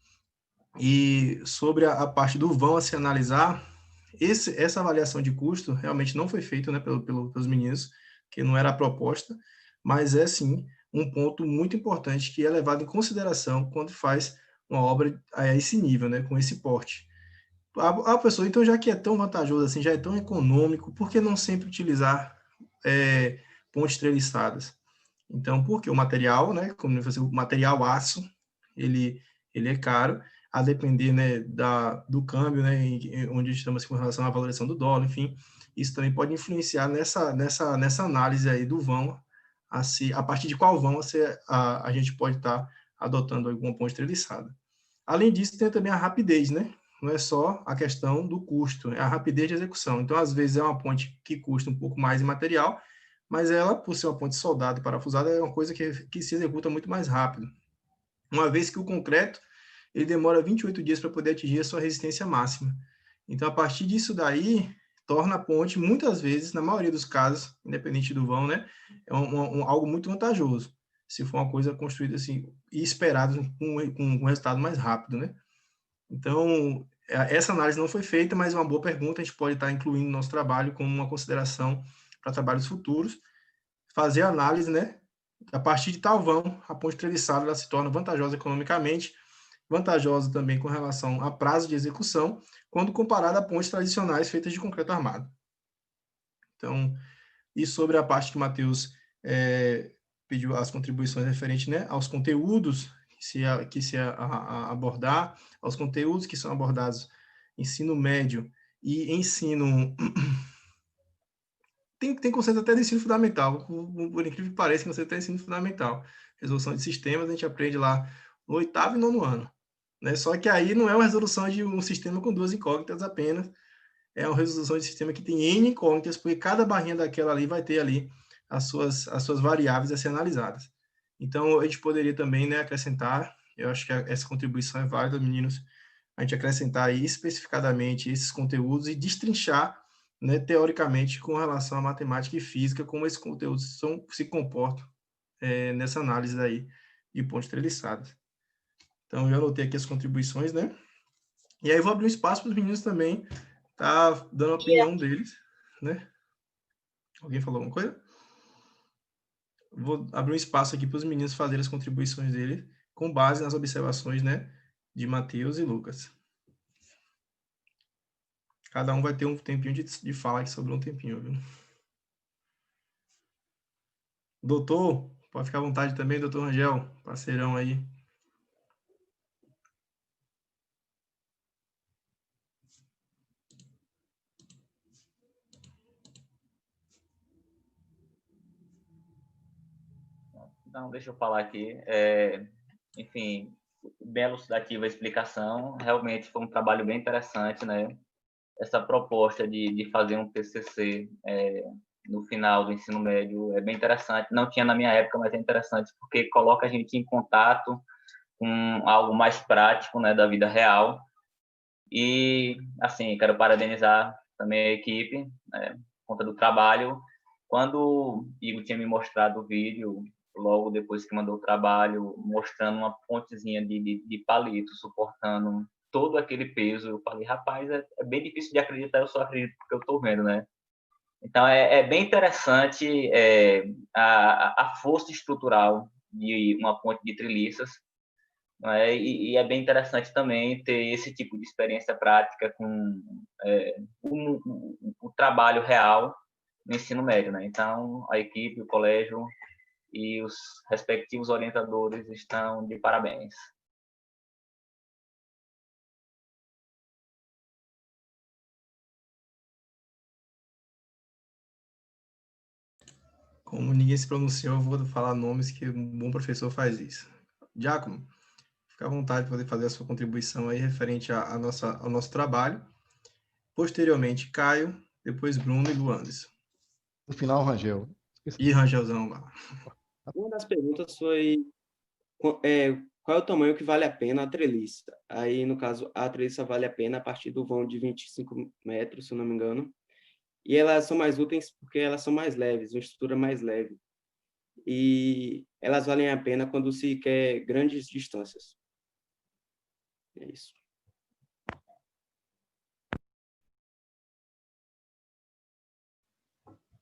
E sobre a parte do vão a se analisar, essa avaliação de custo realmente não foi feita, né, pelos meninos, que não era a proposta, mas é sim um ponto muito importante que é levado em consideração quando faz uma obra a esse nível, né, com esse porte. A pessoa, então, já que é tão vantajoso assim, já é tão econômico, por que não sempre utilizar pontes treliçadas? Então, porque o material, né, como o material aço, ele é caro, a depender, né, do câmbio, né, onde estamos com relação à valorização do dólar, enfim, isso também pode influenciar nessa análise aí do vão, a partir de qual vão a gente pode estar adotando alguma ponte treliçada. Além disso, tem também a rapidez, né? Não é só a questão do custo, é a rapidez de execução. Então, às vezes, é uma ponte que custa um pouco mais em material, mas ela, por ser uma ponte soldada e parafusada, é uma coisa que se executa muito mais rápido. Uma vez que o concreto, ele demora 28 dias para poder atingir a sua resistência máxima. Então, a partir disso daí, torna a ponte, muitas vezes, na maioria dos casos, independente do vão, né, é algo muito vantajoso, se for uma coisa construída assim, e esperado com um resultado mais rápido, né? Então, essa análise não foi feita, mas é uma boa pergunta, a gente pode estar incluindo no nosso trabalho como uma consideração para trabalhos futuros, fazer a análise, né? A partir de tal vão, a ponte treliçada ela se torna vantajosa economicamente, vantajosa também com relação a prazo de execução, quando comparada a pontes tradicionais feitas de concreto armado. Então, e sobre a parte que o Matheus pediu as contribuições referentes, né, aos conteúdos que se abordar, aos conteúdos que são abordados ensino médio e ensino tem conceito até de ensino fundamental, por incrível que pareça, conceito até de ensino fundamental. Resolução de sistemas a gente aprende lá no 8º e 9º ano, né? Só que aí não é uma resolução de um sistema com 2 incógnitas apenas, é uma resolução de sistema que tem N incógnitas, porque cada barrinha daquela ali vai ter ali as suas variáveis a ser analisadas. Então, a gente poderia também, né, acrescentar, eu acho que essa contribuição é válida, meninos, a gente acrescentar aí especificadamente esses conteúdos e destrinchar, né, teoricamente, com relação à matemática e física, como esses conteúdos se comportam nessa análise aí de pontes treliçadas. Então, eu anotei aqui as contribuições, né? E aí eu vou abrir um espaço para os meninos também tá dando a opinião deles, né? Alguém falou alguma coisa? Vou abrir um espaço aqui para os meninos fazerem as contribuições deles com base nas observações, né, de Matheus e Lucas. Cada um vai ter um tempinho de fala aqui, sobrou um tempinho, viu? Doutor, pode ficar à vontade também, doutor Rangel, parceirão aí. Então, deixa eu falar aqui. Enfim, bem elucidativa a explicação. Realmente foi um trabalho bem interessante, né? Essa proposta de fazer um TCC no final do ensino médio é bem interessante. Não tinha na minha época, mas é interessante porque coloca a gente em contato com algo mais prático, né, da vida real. E, assim, quero parabenizar também a equipe, né, por conta do trabalho. Quando o Igor tinha me mostrado o vídeo, logo depois que mandou o trabalho, mostrando uma pontezinha de palito, suportando todo aquele peso, eu falei, rapaz, é bem difícil de acreditar, eu só acredito porque eu estou vendo, né? Então, é bem interessante a força estrutural de uma ponte de treliças, né? E é bem interessante também ter esse tipo de experiência prática com o trabalho real no ensino médio, né? Então, a equipe, o colégio e os respectivos orientadores estão de parabéns. Como ninguém se pronunciou, eu vou falar nomes que um bom professor faz isso. Giacomo, fica à vontade de poder fazer a sua contribuição aí referente ao nosso trabalho. Posteriormente, Caio, depois Bruno e Luandes. No final, Rangel. E Rangelzão lá. Uma das perguntas foi qual é o tamanho que vale a pena a treliça? Aí, no caso, a treliça vale a pena a partir do vão de 25 metros, se eu não me engano. E elas são mais úteis porque elas são mais leves, uma estrutura mais leve. E elas valem a pena quando se quer grandes distâncias. É isso.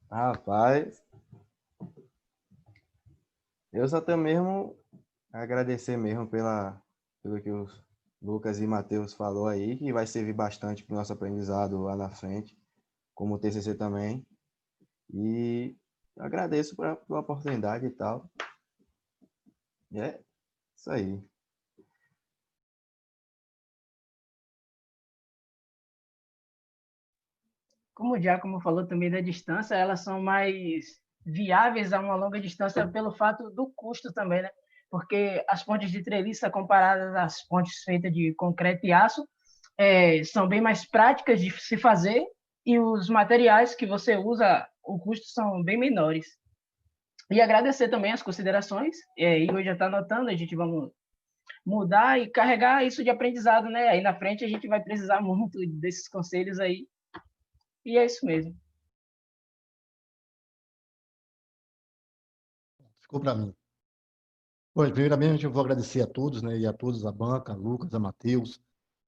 Rapaz. Eu só tenho mesmo a agradecer mesmo pelo que os Lucas e Matheus falou aí, que vai servir bastante para o nosso aprendizado lá na frente, como o TCC também. E agradeço pela oportunidade e tal. E é isso aí. Como o Giacomo falou também da distância, elas são mais viáveis a uma longa distância pelo fato do custo também, né? Porque as pontes de treliça comparadas às pontes feitas de concreto e aço são bem mais práticas de se fazer e os materiais que você usa, o custo são bem menores. E agradecer também as considerações. Igor já está anotando, a gente vai mudar e carregar isso de aprendizado, né? Aí na frente a gente vai precisar muito desses conselhos aí. E é isso mesmo. Ficou para mim. Pois, primeiramente, eu vou agradecer a todos, né, e a todos, a banca, a Lucas, a Matheus,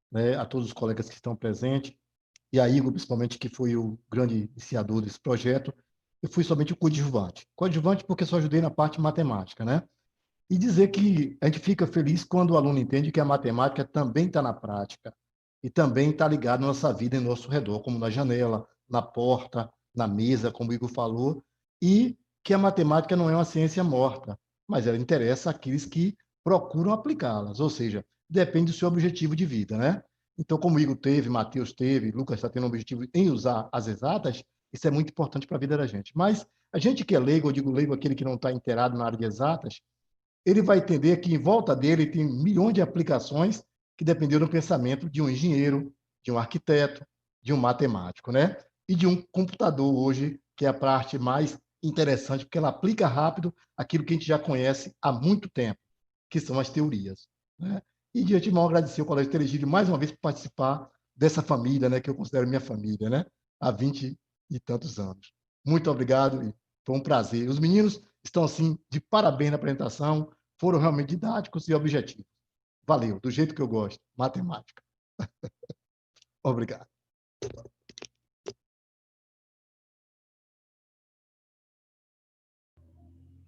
né, a todos os colegas que estão presentes, e a Igor, principalmente, que foi o grande iniciador desse projeto. Eu fui somente o coadjuvante. Coadjuvante porque só ajudei na parte matemática, né? E dizer que a gente fica feliz quando o aluno entende que a matemática também está na prática e também está ligada na nossa vida, em nosso redor, como na janela, na porta, na mesa, como o Igor falou, e que a matemática não é uma ciência morta, mas ela interessa àqueles que procuram aplicá-las, ou seja, depende do seu objetivo de vida, né? Então, como o Igor teve, Matheus teve, Lucas está tendo um objetivo em usar as exatas, isso é muito importante para a vida da gente. Mas a gente que é leigo, eu digo leigo, aquele que não está inteirado na área de exatas, ele vai entender que em volta dele tem milhões de aplicações que dependeram do pensamento de um engenheiro, de um arquiteto, de um matemático, né? E de um computador hoje, que é a parte mais interessante, porque ela aplica rápido aquilo que a gente já conhece há muito tempo, que são as teorias, né? E de antemão agradecer ao Colégio Telegídio mais uma vez por participar dessa família, né, que eu considero minha família, né? Há 20 e tantos anos. Muito obrigado e foi um prazer. Os meninos estão, assim, de parabéns na apresentação, foram realmente didáticos e objetivos. Valeu, do jeito que eu gosto, matemática. Obrigado.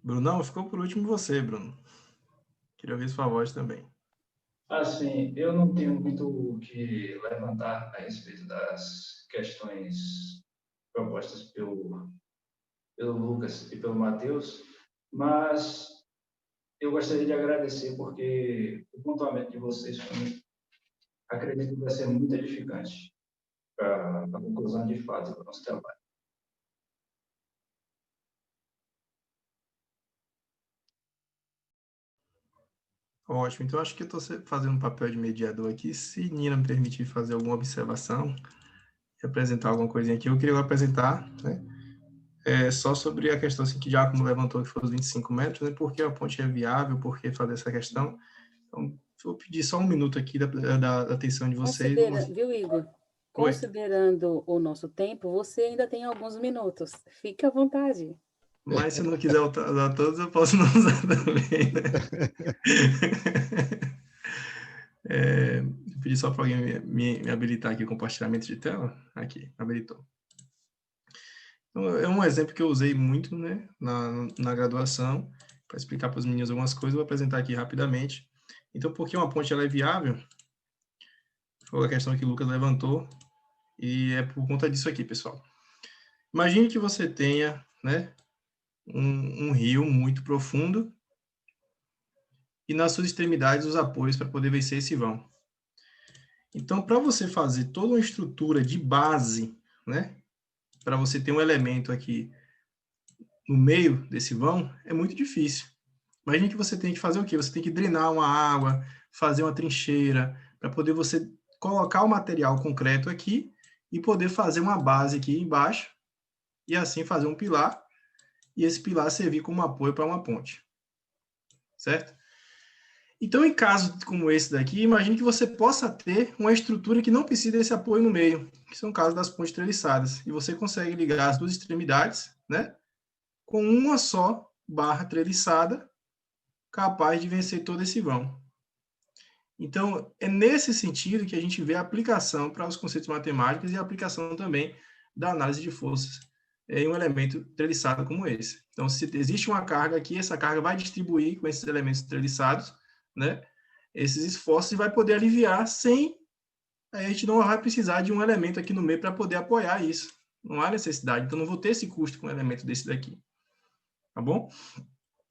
Brunão, ficou por último você, Bruno. Queria ouvir sua voz também. Assim, eu não tenho muito o que levantar a respeito das questões propostas pelo Lucas e pelo Matheus, mas eu gostaria de agradecer porque o pontuamento de vocês, acredito que vai ser muito edificante para a conclusão de fato do nosso trabalho. Ótimo, então acho que eu estou fazendo um papel de mediador aqui. Se Nina me permitir fazer alguma observação e apresentar alguma coisinha aqui, eu queria apresentar, né? Só sobre a questão assim, que Giacomo levantou, que foi os 25 metros, né? Por que a ponte é viável, por que fazer essa questão. Então, vou pedir só um minuto aqui da atenção de vocês. Viu, Igor? Oi. Considerando o nosso tempo, você ainda tem alguns minutos. Fique à vontade. Mas se não quiser usar todos, eu posso não usar também, né? Eu pedi só para alguém me habilitar aqui o compartilhamento de tela. Aqui, habilitou. Então, é um exemplo que eu usei muito, né, na graduação, para explicar para os meninos algumas coisas. Eu vou apresentar aqui rapidamente. Então, por que uma ponte ela é viável? Foi a questão que o Lucas levantou, e é por conta disso aqui, pessoal. Imagine que você tenha, né, um rio muito profundo e nas suas extremidades os apoios para poder vencer esse vão. Então, para você fazer toda uma estrutura de base, né, para você ter um elemento aqui no meio desse vão, é muito difícil. Imagine que você tem que fazer o quê? Você tem que drenar uma água, fazer uma trincheira, para poder você colocar o material concreto aqui e poder fazer uma base aqui embaixo e assim fazer um pilar e esse pilar servir como apoio para uma ponte. Certo? Então, em caso como esse daqui, imagine que você possa ter uma estrutura que não precisa desse apoio no meio, que são casos das pontes treliçadas. E você consegue ligar as duas extremidades, né, com uma só barra treliçada, capaz de vencer todo esse vão. Então, é nesse sentido que a gente vê a aplicação para os conceitos matemáticos e a aplicação também da análise de forças em um elemento treliçado como esse. Então, se existe uma carga aqui, essa carga vai distribuir com esses elementos treliçados, né, esses esforços, e vai poder aliviar sem... A gente não vai precisar de um elemento aqui no meio para poder apoiar isso. Não há necessidade. Então, não vou ter esse custo com um elemento desse daqui. Tá bom?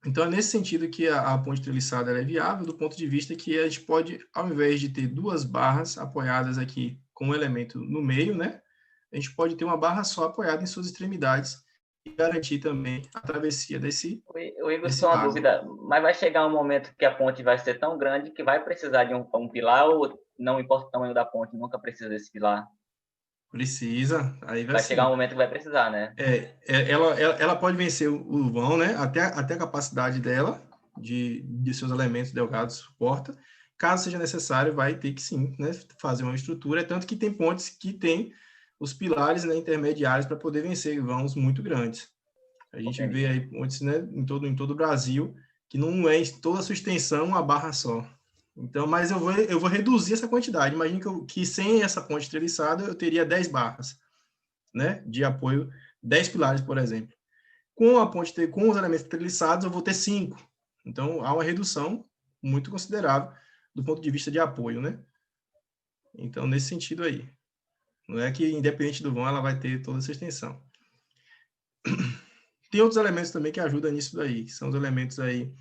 Então, é nesse sentido que a ponte treliçada ela é viável, do ponto de vista que a gente pode, ao invés de ter duas barras apoiadas aqui com um elemento no meio, né, a gente pode ter uma barra só apoiada em suas extremidades e garantir também a travessia desse... O Igor, só uma dúvida, mas vai chegar um momento que a ponte vai ser tão grande que vai precisar de um pilar, ou não importa o tamanho da ponte, nunca precisa desse pilar? Precisa, aí vai chegar um momento que vai precisar, né? Ela pode vencer o vão, né, até a capacidade dela, de seus elementos delgados suporta. Caso seja necessário, vai ter que sim, né, fazer uma estrutura, tanto que tem pontes que tem os pilares, né, intermediários para poder vencer vãos muito grandes. A gente vê aí pontes, né, em todo o Brasil, que não é toda a sua extensão uma barra só. Então, mas eu vou reduzir essa quantidade. Imagine que sem essa ponte treliçada eu teria 10 barras, né, de apoio, 10 pilares, por exemplo. Com os elementos treliçados, eu vou ter 5. Então, há uma redução muito considerável do ponto de vista de apoio, né? Então, nesse sentido aí. Não é que, independente do vão, ela vai ter toda essa extensão. Tem outros elementos também que ajudam nisso daí. São os elementos aí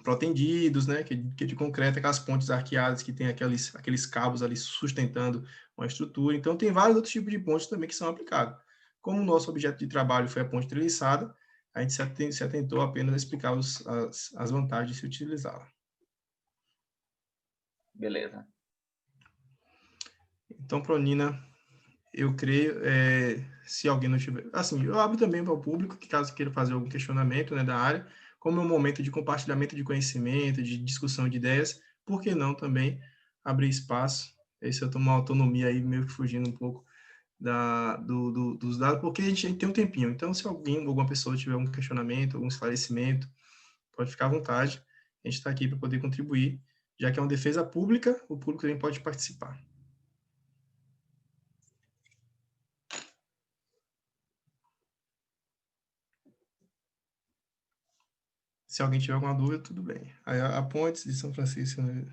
protendidos, né? Que de concreto, aquelas pontes arqueadas que tem aqueles cabos ali sustentando uma estrutura. Então, tem vários outros tipos de pontes também que são aplicados. Como o nosso objeto de trabalho foi a ponte treliçada, a gente se atentou apenas a explicar as vantagens de se utilizá-la. Beleza. Então, Pronina, eu creio, se alguém não tiver... Assim, eu abro também para o público, que caso queira fazer algum questionamento, né, da área, como é um momento de compartilhamento de conhecimento, de discussão de ideias, por que não também abrir espaço? Esse eu tomo uma autonomia aí, meio que fugindo um pouco dos dados, porque a gente tem um tempinho. Então, se alguma pessoa tiver algum questionamento, algum esclarecimento, pode ficar à vontade. A gente está aqui para poder contribuir. Já que é uma defesa pública, o público também pode participar. Se alguém tiver alguma dúvida, tudo bem. Aí a Pontes de São Francisco, né?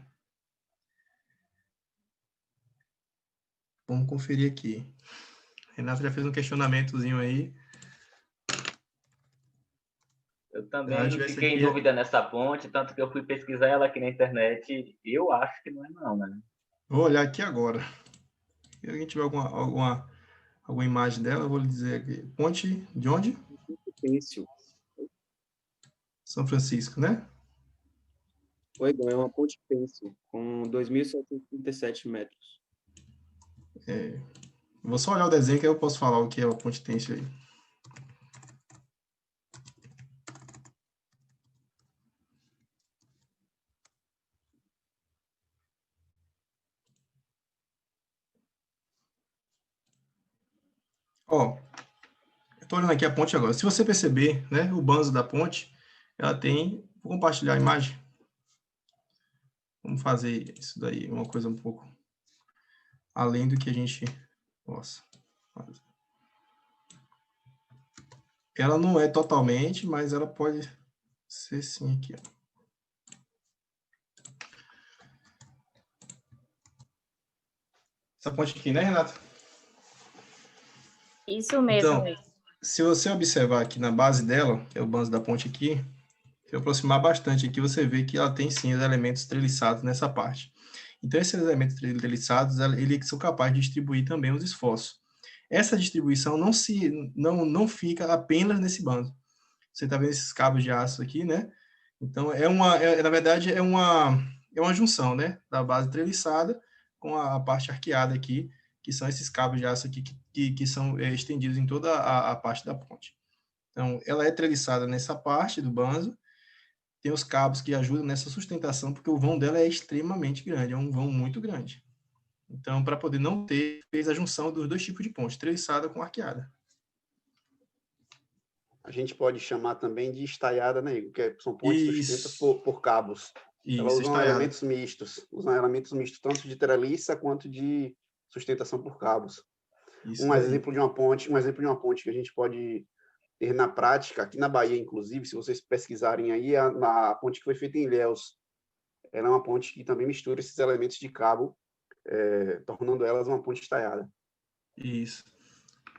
Vamos conferir aqui. Renato já fez um questionamentozinho aí. Eu também fiquei em dúvida nessa ponte, tanto que eu fui pesquisar ela aqui na internet e eu acho que não é não, né? Vou olhar aqui agora. Se alguém tiver alguma imagem dela, eu vou lhe dizer aqui. Ponte de onde? São Francisco, né? Oi, é uma ponte pêncil, com 2.737 metros. Vou só olhar o desenho que eu posso falar o que é a ponte têncil aí. Ó, eu estou olhando aqui a ponte agora. Se você perceber, né, o banzo da ponte, ela tem... Vou compartilhar a imagem. Vamos fazer isso daí, uma coisa um pouco além do que a gente possa fazer. Ela não é totalmente, mas ela pode ser sim aqui, ó. Essa ponte aqui, né, Renato? Isso mesmo. Então, se você observar aqui na base dela, que é o banzo da ponte aqui, se eu aproximar bastante aqui, você vê que ela tem sim os elementos treliçados nessa parte. Então, esses elementos treliçados, eles são capazes de distribuir também os esforços. Essa distribuição não fica apenas nesse banzo. Você está vendo esses cabos de aço aqui, né? Então, na verdade, é uma junção, né? Da base treliçada com a parte arqueada aqui, que são esses cabos de aço aqui que são estendidos em toda a parte da ponte. Então, ela é treliçada nessa parte do banzo, tem os cabos que ajudam nessa sustentação, porque o vão dela é extremamente grande, é um vão muito grande. Então, para poder não ter, fez a junção dos dois tipos de ponte, treliçada com arqueada. A gente pode chamar também de estaiada, né, Igor? Que são pontes sustentadas por cabos. Ela usa elementos mistos, tanto de treliça quanto de sustentação por cabos. Isso Um daí. exemplo de uma ponte que a gente pode ter na prática, aqui na Bahia, inclusive, se vocês pesquisarem aí, a ponte que foi feita em Ilhéus, ela é uma ponte que também mistura esses elementos de cabo, tornando elas uma ponte estaiada. Isso.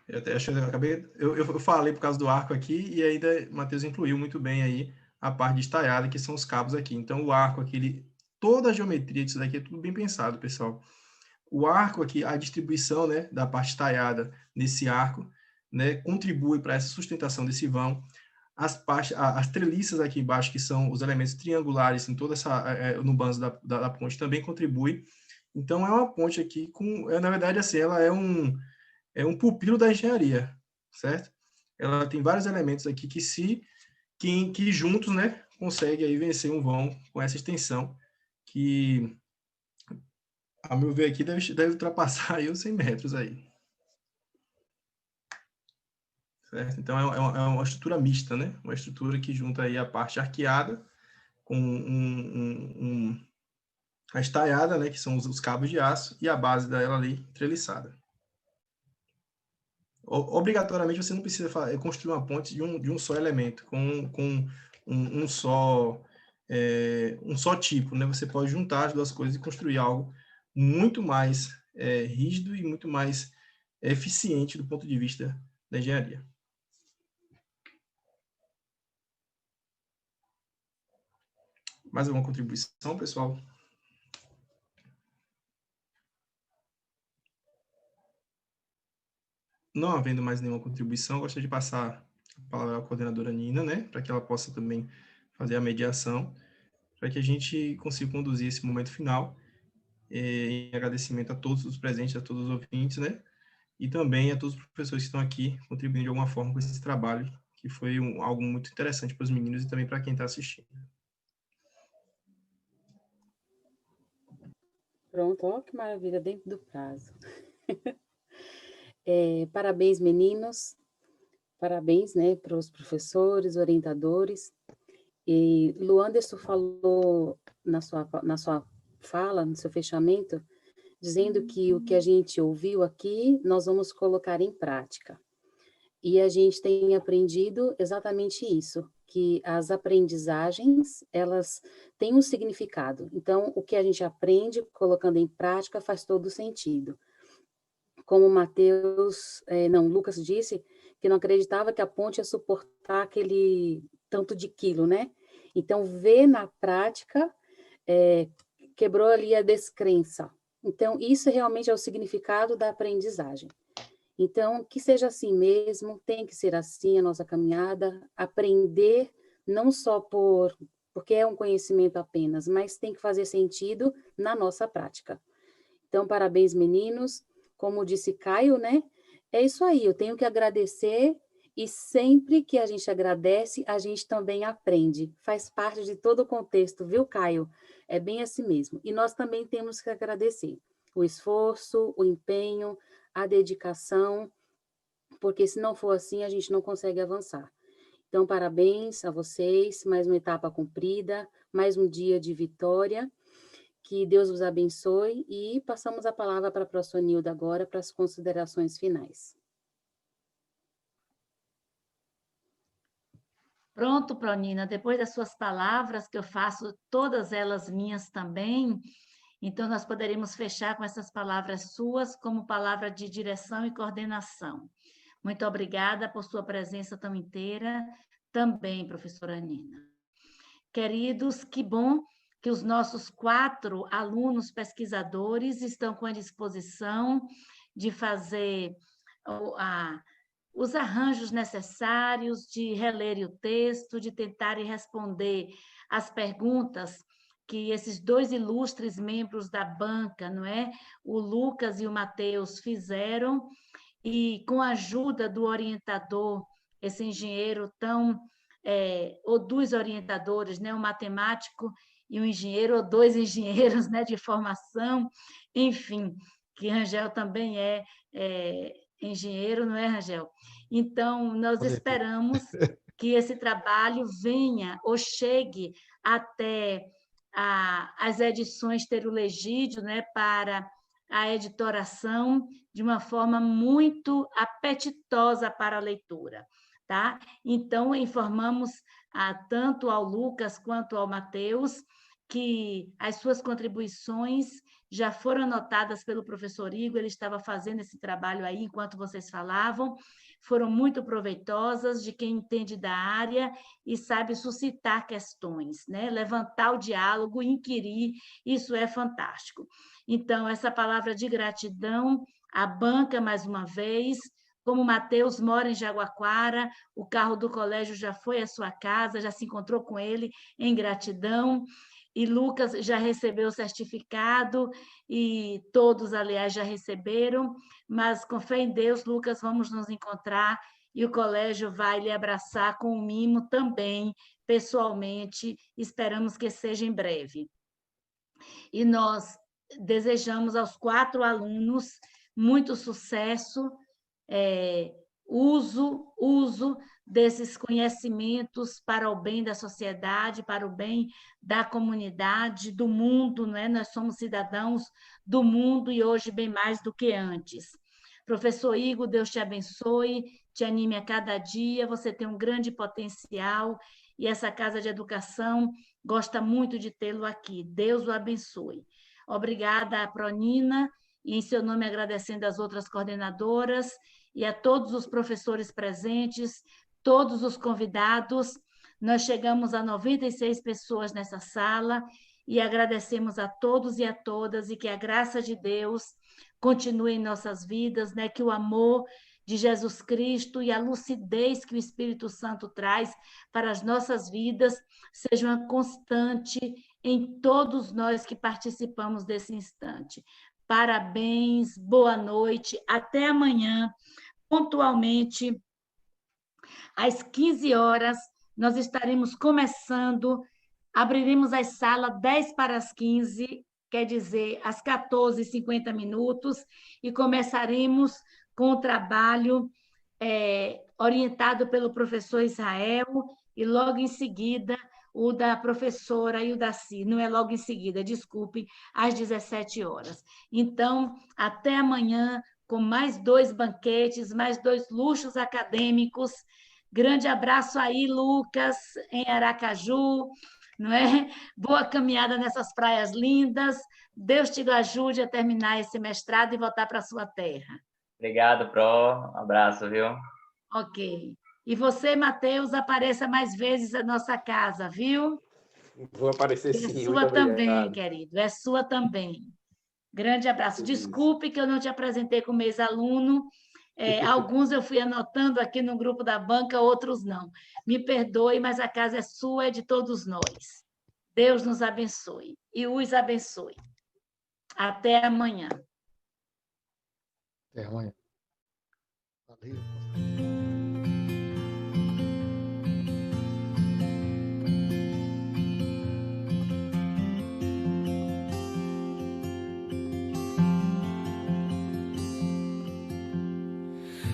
Eu até acho, eu falei por causa do arco aqui, e ainda Matheus incluiu muito bem aí a parte de estaiada, que são os cabos aqui. Então, o arco aqui, toda a geometria disso daqui é tudo bem pensado, pessoal. O arco aqui, a distribuição, né, da parte estaiada nesse arco, né, contribui para essa sustentação desse vão. As treliças aqui embaixo, que são os elementos triangulares em toda no banzo da ponte, também contribui. Então, é uma ponte aqui na verdade, assim, ela é um pupilo da engenharia, certo? Ela tem vários elementos aqui que juntos, né, consegue aí vencer um vão com essa extensão que, a meu ver aqui, deve ultrapassar aí os 100 metros aí. Certo? Então, é uma estrutura mista, né? Uma estrutura que junta aí a parte arqueada com a estaiada, né, que são os cabos de aço, e a base dela ali treliçada. Obrigatoriamente, você não precisa construir uma ponte de um só elemento, com um só tipo, né? Você pode juntar as duas coisas e construir algo muito mais rígido e muito mais eficiente do ponto de vista da engenharia. Mais alguma contribuição, pessoal? Não havendo mais nenhuma contribuição, gostaria de passar a palavra à coordenadora Nina, né, para que ela possa também fazer a mediação, para que a gente consiga conduzir esse momento final, em agradecimento a todos os presentes, a todos os ouvintes, né, e também a todos os professores que estão aqui contribuindo de alguma forma com esse trabalho, que foi algo muito interessante para os meninos e também para quem está assistindo. Pronto, ó, que maravilha, dentro do prazo. Parabéns, meninos. Parabéns, né, para os professores, orientadores. E Luanderson falou na sua fala, no seu fechamento, dizendo que o que a gente ouviu aqui, nós vamos colocar em prática. E a gente tem aprendido exatamente isso, que as aprendizagens, elas têm um significado. Então, o que a gente aprende, colocando em prática, faz todo sentido. Como Lucas disse, que não acreditava que a ponte ia suportar aquele tanto de quilo, né? Então, ver na prática quebrou ali a descrença. Então, isso realmente é o significado da aprendizagem. Então, que seja assim mesmo, tem que ser assim a nossa caminhada, aprender não só porque é um conhecimento apenas, mas tem que fazer sentido na nossa prática. Então, parabéns, meninos. Como disse Caio, né? É isso aí, eu tenho que agradecer, e sempre que a gente agradece, a gente também aprende. Faz parte de todo o contexto, viu, Caio? É bem assim mesmo. E nós também temos que agradecer o esforço, o empenho, a dedicação, porque se não for assim, a gente não consegue avançar. Então, parabéns a vocês, mais uma etapa cumprida, mais um dia de vitória. Que Deus vos abençoe, e passamos a palavra para a professora Nilda agora para as considerações finais. Pronto, Pronina, depois das suas palavras, que eu faço todas elas minhas também, então nós poderíamos fechar com essas palavras suas como palavra de direção e coordenação. Muito obrigada por sua presença tão inteira, também, professora Nina. Queridos, que bom que os nossos 4 alunos pesquisadores estão com a disposição de fazer os arranjos necessários, de reler o texto, de tentarem responder as perguntas que esses 2 ilustres membros da banca, não é? O Lucas e o Matheus fizeram, e com a ajuda do orientador, esse engenheiro ou 2 orientadores, né? Um matemático e um engenheiro, ou 2 engenheiros, né, de formação, enfim, que Rangel também é engenheiro, não é, Rangel? Então, nós esperamos que esse trabalho venha ou chegue até as edições Terulegídio, né, para a editoração de uma forma muito apetitosa para a leitura, tá? Então, informamos tanto ao Lucas quanto ao Mateus que as suas contribuições já foram anotadas pelo professor Igor, ele estava fazendo esse trabalho aí enquanto vocês falavam, foram muito proveitosas, de quem entende da área e sabe suscitar questões, né? Levantar o diálogo, inquirir, isso é fantástico. Então, essa palavra de gratidão à banca, mais uma vez. Como o Mateus mora em Jaguaquara, o carro do colégio já foi à sua casa, já se encontrou com ele em gratidão, e Lucas já recebeu o certificado, e todos, aliás, já receberam, mas com fé em Deus, Lucas, vamos nos encontrar, e o colégio vai lhe abraçar com um mimo também, pessoalmente, esperamos que seja em breve. E nós desejamos aos 4 alunos muito sucesso, uso desses conhecimentos para o bem da sociedade, para o bem da comunidade, do mundo, não é? Nós somos cidadãos do mundo e hoje bem mais do que antes. Professor Igor, Deus te abençoe, te anime a cada dia, você tem um grande potencial e essa Casa de Educação gosta muito de tê-lo aqui. Deus o abençoe. Obrigada a Pronina, e em seu nome agradecendo as outras coordenadoras e a todos os professores presentes, todos os convidados. Nós chegamos a 96 pessoas nessa sala e agradecemos a todos e a todas, e que a graça de Deus continue em nossas vidas, né? Que o amor de Jesus Cristo e a lucidez que o Espírito Santo traz para as nossas vidas seja uma constante em todos nós que participamos desse instante. Parabéns, boa noite, até amanhã, pontualmente, às 15 horas, nós estaremos começando, abriremos as salas 10 para as 15, quer dizer, às 14h50, e começaremos com o trabalho orientado pelo professor Israel, e logo em seguida o da professora Ildaci, não é logo em seguida, desculpe, às 17 horas. Então, até amanhã, com mais 2 banquetes, mais 2 luxos acadêmicos. Grande abraço aí, Lucas, em Aracaju, não é? Boa caminhada nessas praias lindas. Deus te ajude a terminar esse mestrado e voltar para a sua terra. Obrigado, Pro. Um abraço, viu? Ok. E você, Mateus, apareça mais vezes na nossa casa, viu? Vou aparecer sim. É sua também, querido, é sua também. Grande abraço. Desculpe que eu não te apresentei como ex-aluno. Alguns eu fui anotando aqui no grupo da banca, outros não. Me perdoe, mas a casa é sua, é de todos nós. Deus nos abençoe e os abençoe. Até amanhã. Até amanhã. Valeu.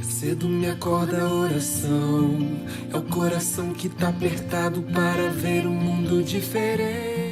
Cedo me acorda a oração, é o coração que tá apertado para ver um mundo diferente.